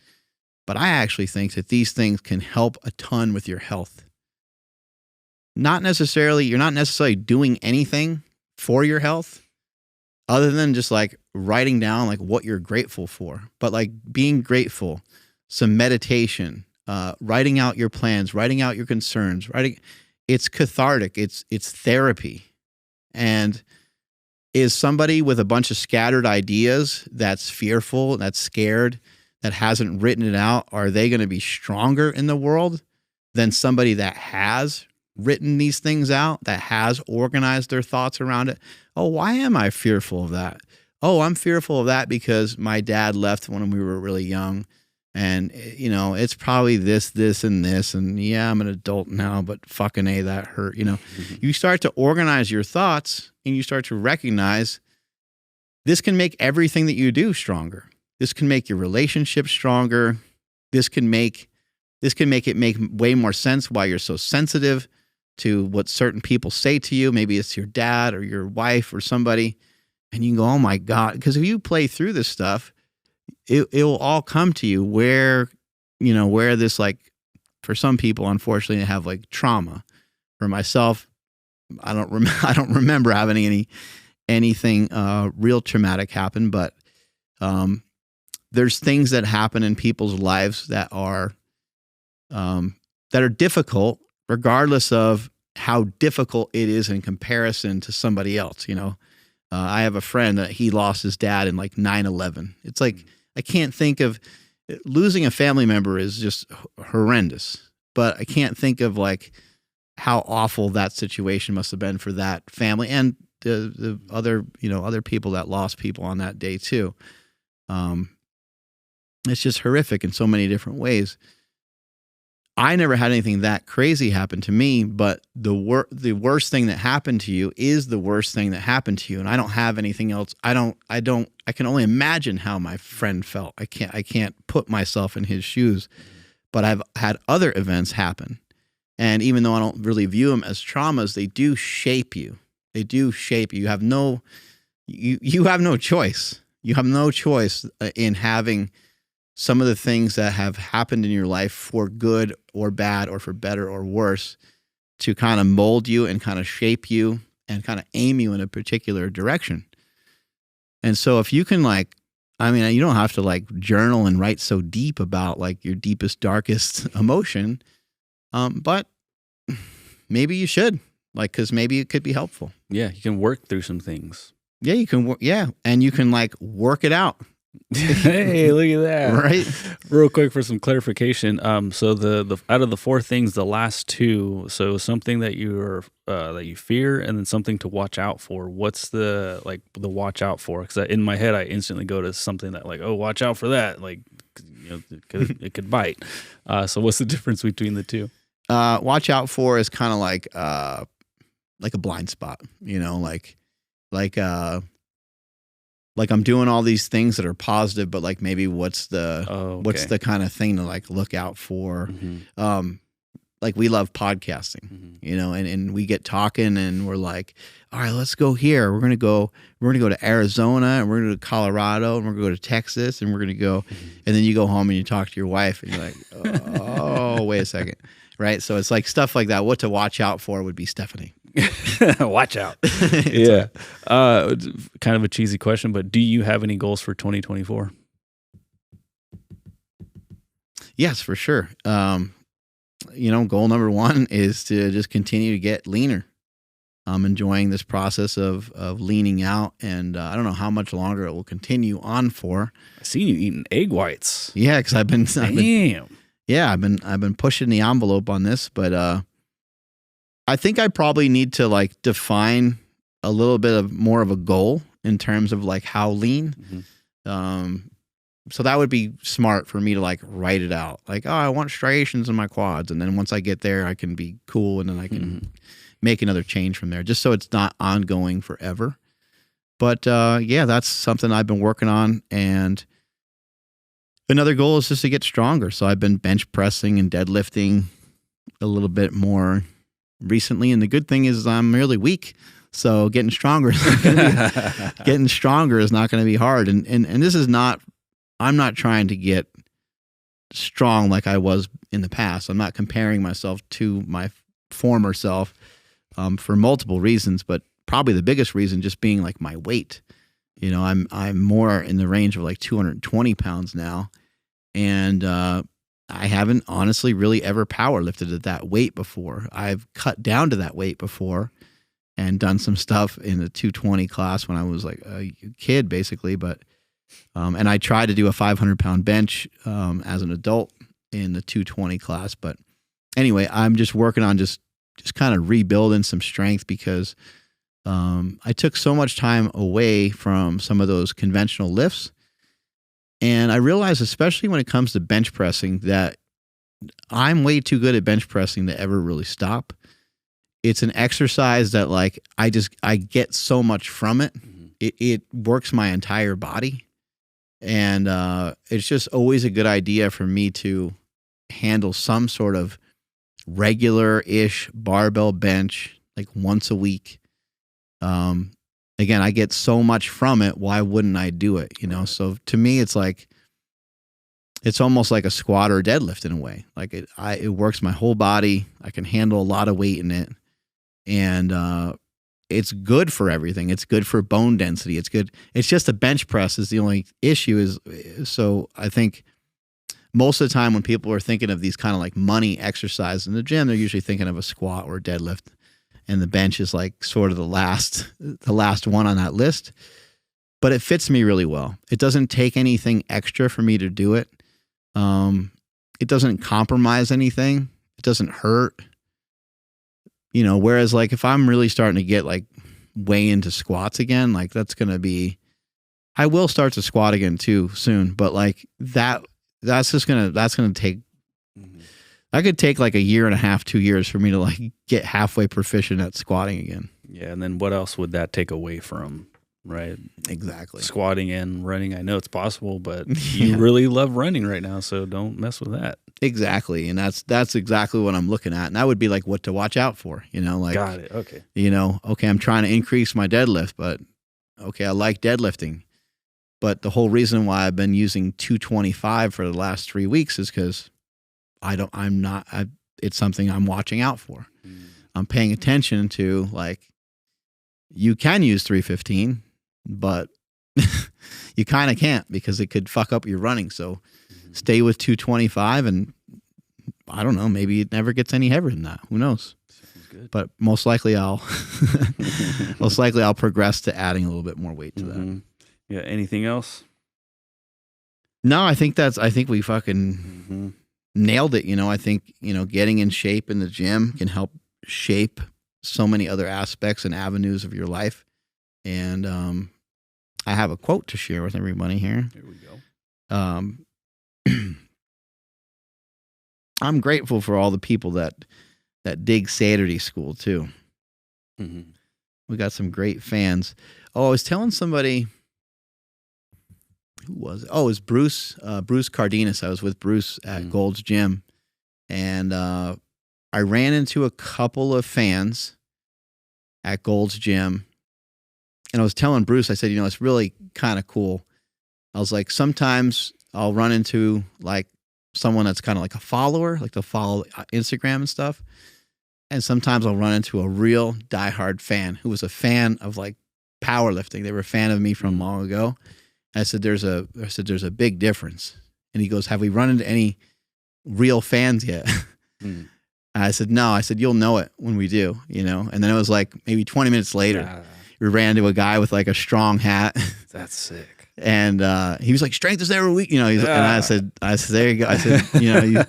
but I actually think that these things can help a ton with your health. You're not necessarily doing anything for your health other than just like writing down like what you're grateful for, but like being grateful, some meditation, writing out your plans, writing out your concerns, it's cathartic. It's therapy. And is somebody with a bunch of scattered ideas that's fearful, that's scared, that hasn't written it out, are they going to be stronger in the world than somebody that has written these things out, that has organized their thoughts around it? Oh, why am I fearful of that? Oh, I'm fearful of that because my dad left when we were really young. And, it's probably this, and this. And yeah, I'm an adult now, but fucking A, that hurt. You start to organize your thoughts and you start to recognize this can make everything that you do stronger. This can make your relationship stronger. This can make it make way more sense why you're so sensitive to what certain people say to you. Maybe it's your dad or your wife or somebody. And you can go, oh my God. Because if you play through this stuff, it will all come to you where this, like, for some people, unfortunately, they have like trauma. For myself, I don't remember having anything real traumatic happen, but there's things that happen in people's lives that are difficult, regardless of how difficult it is in comparison to somebody else. I have a friend that he lost his dad in like 9/11. It's like, I can't think of losing a family member is just horrendous, but I can't think of like how awful that situation must have been for that family and the other, other people that lost people on that day too. It's just horrific in so many different ways. I never had anything that crazy happen to me, but the worst thing that happened to you is the worst thing that happened to you. And I don't have anything else. I can only imagine how my friend felt. I can't put myself in his shoes, but I've had other events happen. And even though I don't really view them as traumas, they do shape you. They do shape you. You have no choice. You have no choice in having some of the things that have happened in your life for good or bad or for better or worse to kind of mold you and kind of shape you and kind of aim you in a particular direction. And so if you can you don't have to like journal and write so deep about like your deepest, darkest emotion. But maybe you should, cause maybe it could be helpful. Yeah. You can work through some things. Yeah, you can. Yeah. And you can work it out. Hey, look at that! Right, real quick for some clarification. So the out of the 4 things, the last 2. So something that you fear, and then something to watch out for. What's the watch out for? Because in my head, I instantly go to something that watch out for that. it could bite. So what's the difference between the two? Watch out for is kind of like a blind spot, like I'm doing all these things that are positive, but like maybe what's the kind of thing to like look out for? Like we love podcasting, and we get talking and we're like, all right, let's go here. We're gonna go to Arizona, and we're gonna go to Colorado, and we're gonna go to Texas, and we're gonna go, and then you go home and you talk to your wife, and you're like, oh, wait a second, right? So it's like stuff like that. What to watch out for would be Stephanie. Watch out. Yeah. Kind of a cheesy question, but do you have any goals for 2024? Yes, for sure. Goal number one is to just continue to get leaner. I'm enjoying this process of leaning out, and I don't know how much longer it will continue on for. I see you eating egg whites. Yeah, because I've been Damn. pushing the envelope on this, but I think I probably need to like define a little bit of more of a goal in terms of like how lean. So that would be smart for me to like write it out. Like, oh, I want striations in my quads. And then once I get there, I can be cool. And then I can make another change from there, just so it's not ongoing forever. But yeah, that's something I've been working on. And another goal is just to get stronger. So I've been bench pressing and deadlifting a little bit more recently. And the good thing is I'm really weak. So getting stronger is not going to be hard. And this is not, I'm not trying to get strong like I was in the past. I'm not comparing myself to my former self for multiple reasons, but probably the biggest reason just being like my weight. I'm more in the range of like 220 pounds now. And I haven't honestly really ever power lifted at that weight before. I've cut down to that weight before and done some stuff in the 220 class when I was like a kid basically, but and I tried to do a 500-pound bench as an adult in the 220 class. But anyway, I'm just working on just kind of rebuilding some strength because I took so much time away from some of those conventional lifts. And I realized, especially when it comes to bench pressing, that I'm way too good at bench pressing to ever really stop. It's an exercise that like I get so much from it. It works my entire body. And it's just always a good idea for me to handle some sort of regular-ish barbell bench like once a week. Again, I get so much from it. Why wouldn't I do it? So to me, it's like, it's almost like a squat or a deadlift in a way. Like it works my whole body. I can handle a lot of weight in it. And it's good for everything. It's good for bone density. It's good. It's just a bench press is the only issue is, so I think most of the time when people are thinking of these kind of like money exercises in the gym, they're usually thinking of a squat or a deadlift, and the bench is like sort of the last one on that list, but it fits me really well. It doesn't take anything extra for me to do it. It doesn't compromise anything. It doesn't hurt. Whereas like if I'm really starting to get like way into squats again, like that's going to be, I will start to squat again too soon, but like that's going to take, that could take like a year and a half, 2 years for me to like get halfway proficient at squatting again. Yeah. And then what else would that take away from, right? Exactly. Squatting and running. I know it's possible, but you really love running right now. So don't mess with that. Exactly. And that's exactly what I'm looking at. And that would be like what to watch out for, like, got it. Okay. Okay, I'm trying to increase my deadlift, but okay, I like deadlifting. But the whole reason why I've been using 225 for the last 3 weeks is because it's something I'm watching out for. I'm paying attention to like, you can use 315, but you kind of can't because it could fuck up your running. So stay with 225, and I don't know, maybe it never gets any heavier than that. Who knows? Sounds good. But most likely I'll progress to adding a little bit more weight to that. Yeah. Anything else? No, I think we fucking nailed it. I think, getting in shape in the gym can help shape so many other aspects and avenues of your life. And I have a quote to share with everybody here. Here we go. I'm grateful for all the people that dig Saturday school too. Mm-hmm. We got some great fans. Oh, I was telling somebody, who was it? Oh, it was Bruce Cardenas. I was with Bruce at Gold's Gym, and I ran into a couple of fans at Gold's Gym, and I was telling Bruce, I said, it's really kind of cool. I was like, sometimes I'll run into like someone that's kind of like a follower, like they'll follow Instagram and stuff. And sometimes I'll run into a real diehard fan who was a fan of like powerlifting. They were a fan of me from long ago. And I said, there's a big difference. And he goes, have we run into any real fans yet? I said, no. I said, you'll know it when we do, And then it was like maybe 20 minutes later, we ran into a guy with like a strong hat. That's sick. And he was like, strength is never weak, And I said, there you go. I said,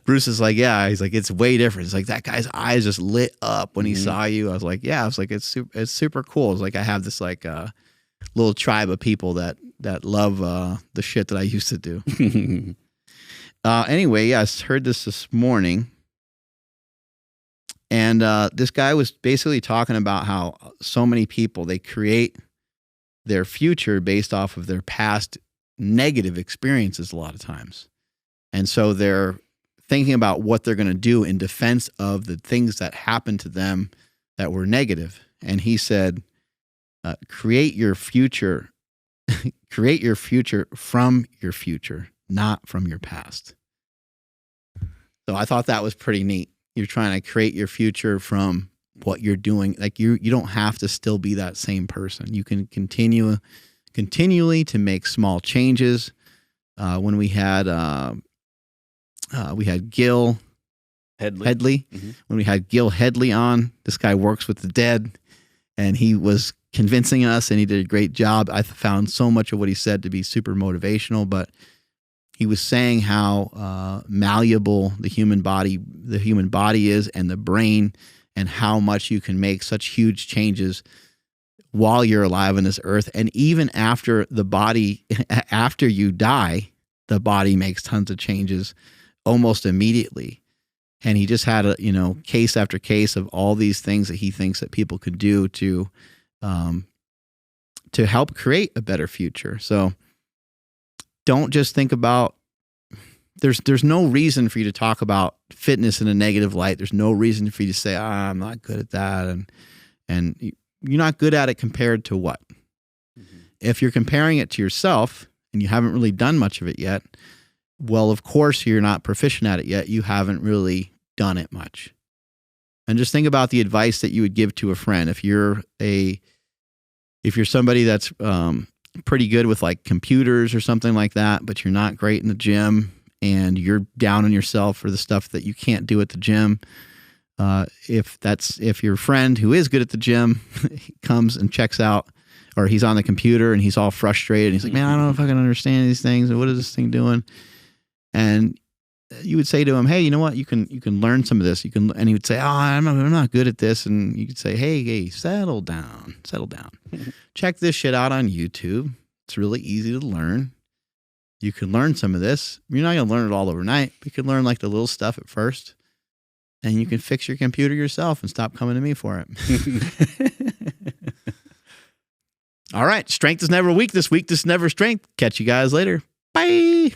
Bruce is like, yeah. He's like, it's way different. It's like that guy's eyes just lit up when he saw you. I was like, yeah. I was like, it's super cool. It's like I have this like little tribe of people that love the shit that I used to do. Anyway, yeah, I heard this morning. And this guy was basically talking about how so many people, they create their future based off of their past negative experiences a lot of times. And so they're thinking about what they're going to do in defense of the things that happened to them that were negative. And he said, create your future from your future, not from your past. So I thought that was pretty neat. You're trying to create your future from what you're doing. Like you don't have to still be that same person. You can continually to make small changes. When we had Gil Headley. When we had Gil Headley on, this guy works with the dead, and he was convincing us, and he did a great job. I found so much of what he said to be super motivational, but he was saying how malleable the human body is, and the brain, and how much you can make such huge changes while you're alive on this earth. And even after after you die, the body makes tons of changes almost immediately. And he just had case after case of all these things that he thinks that people could do to help create a better future. So don't just think about, there's no reason for you to talk about fitness in a negative light. There's no reason for you to say, I'm not good at that. And you're not good at it compared to what? Mm-hmm. If you're comparing it to yourself and you haven't really done much of it yet, well, of course you're not proficient at it yet. You haven't really done it much. And just think about the advice that you would give to a friend. If you're somebody that's pretty good with like computers or something like that, but you're not great in the gym, and you're down on yourself for the stuff that you can't do at the gym. If your friend who is good at the gym comes and checks out, or he's on the computer and he's all frustrated, and he's like, man, I don't know if I can understand these things, and what is this thing doing? And you would say to him, hey, you know what? You can learn some of this. And he would say, oh, I'm not good at this. And you could say, hey, settle down. Check this shit out on YouTube. It's really easy to learn. You can learn some of this. You're not going to learn it all overnight, but you can learn like the little stuff at first, and you can fix your computer yourself and stop coming to me for it. All right. Strength is never weak this week. This is never strength. Catch you guys later. Bye.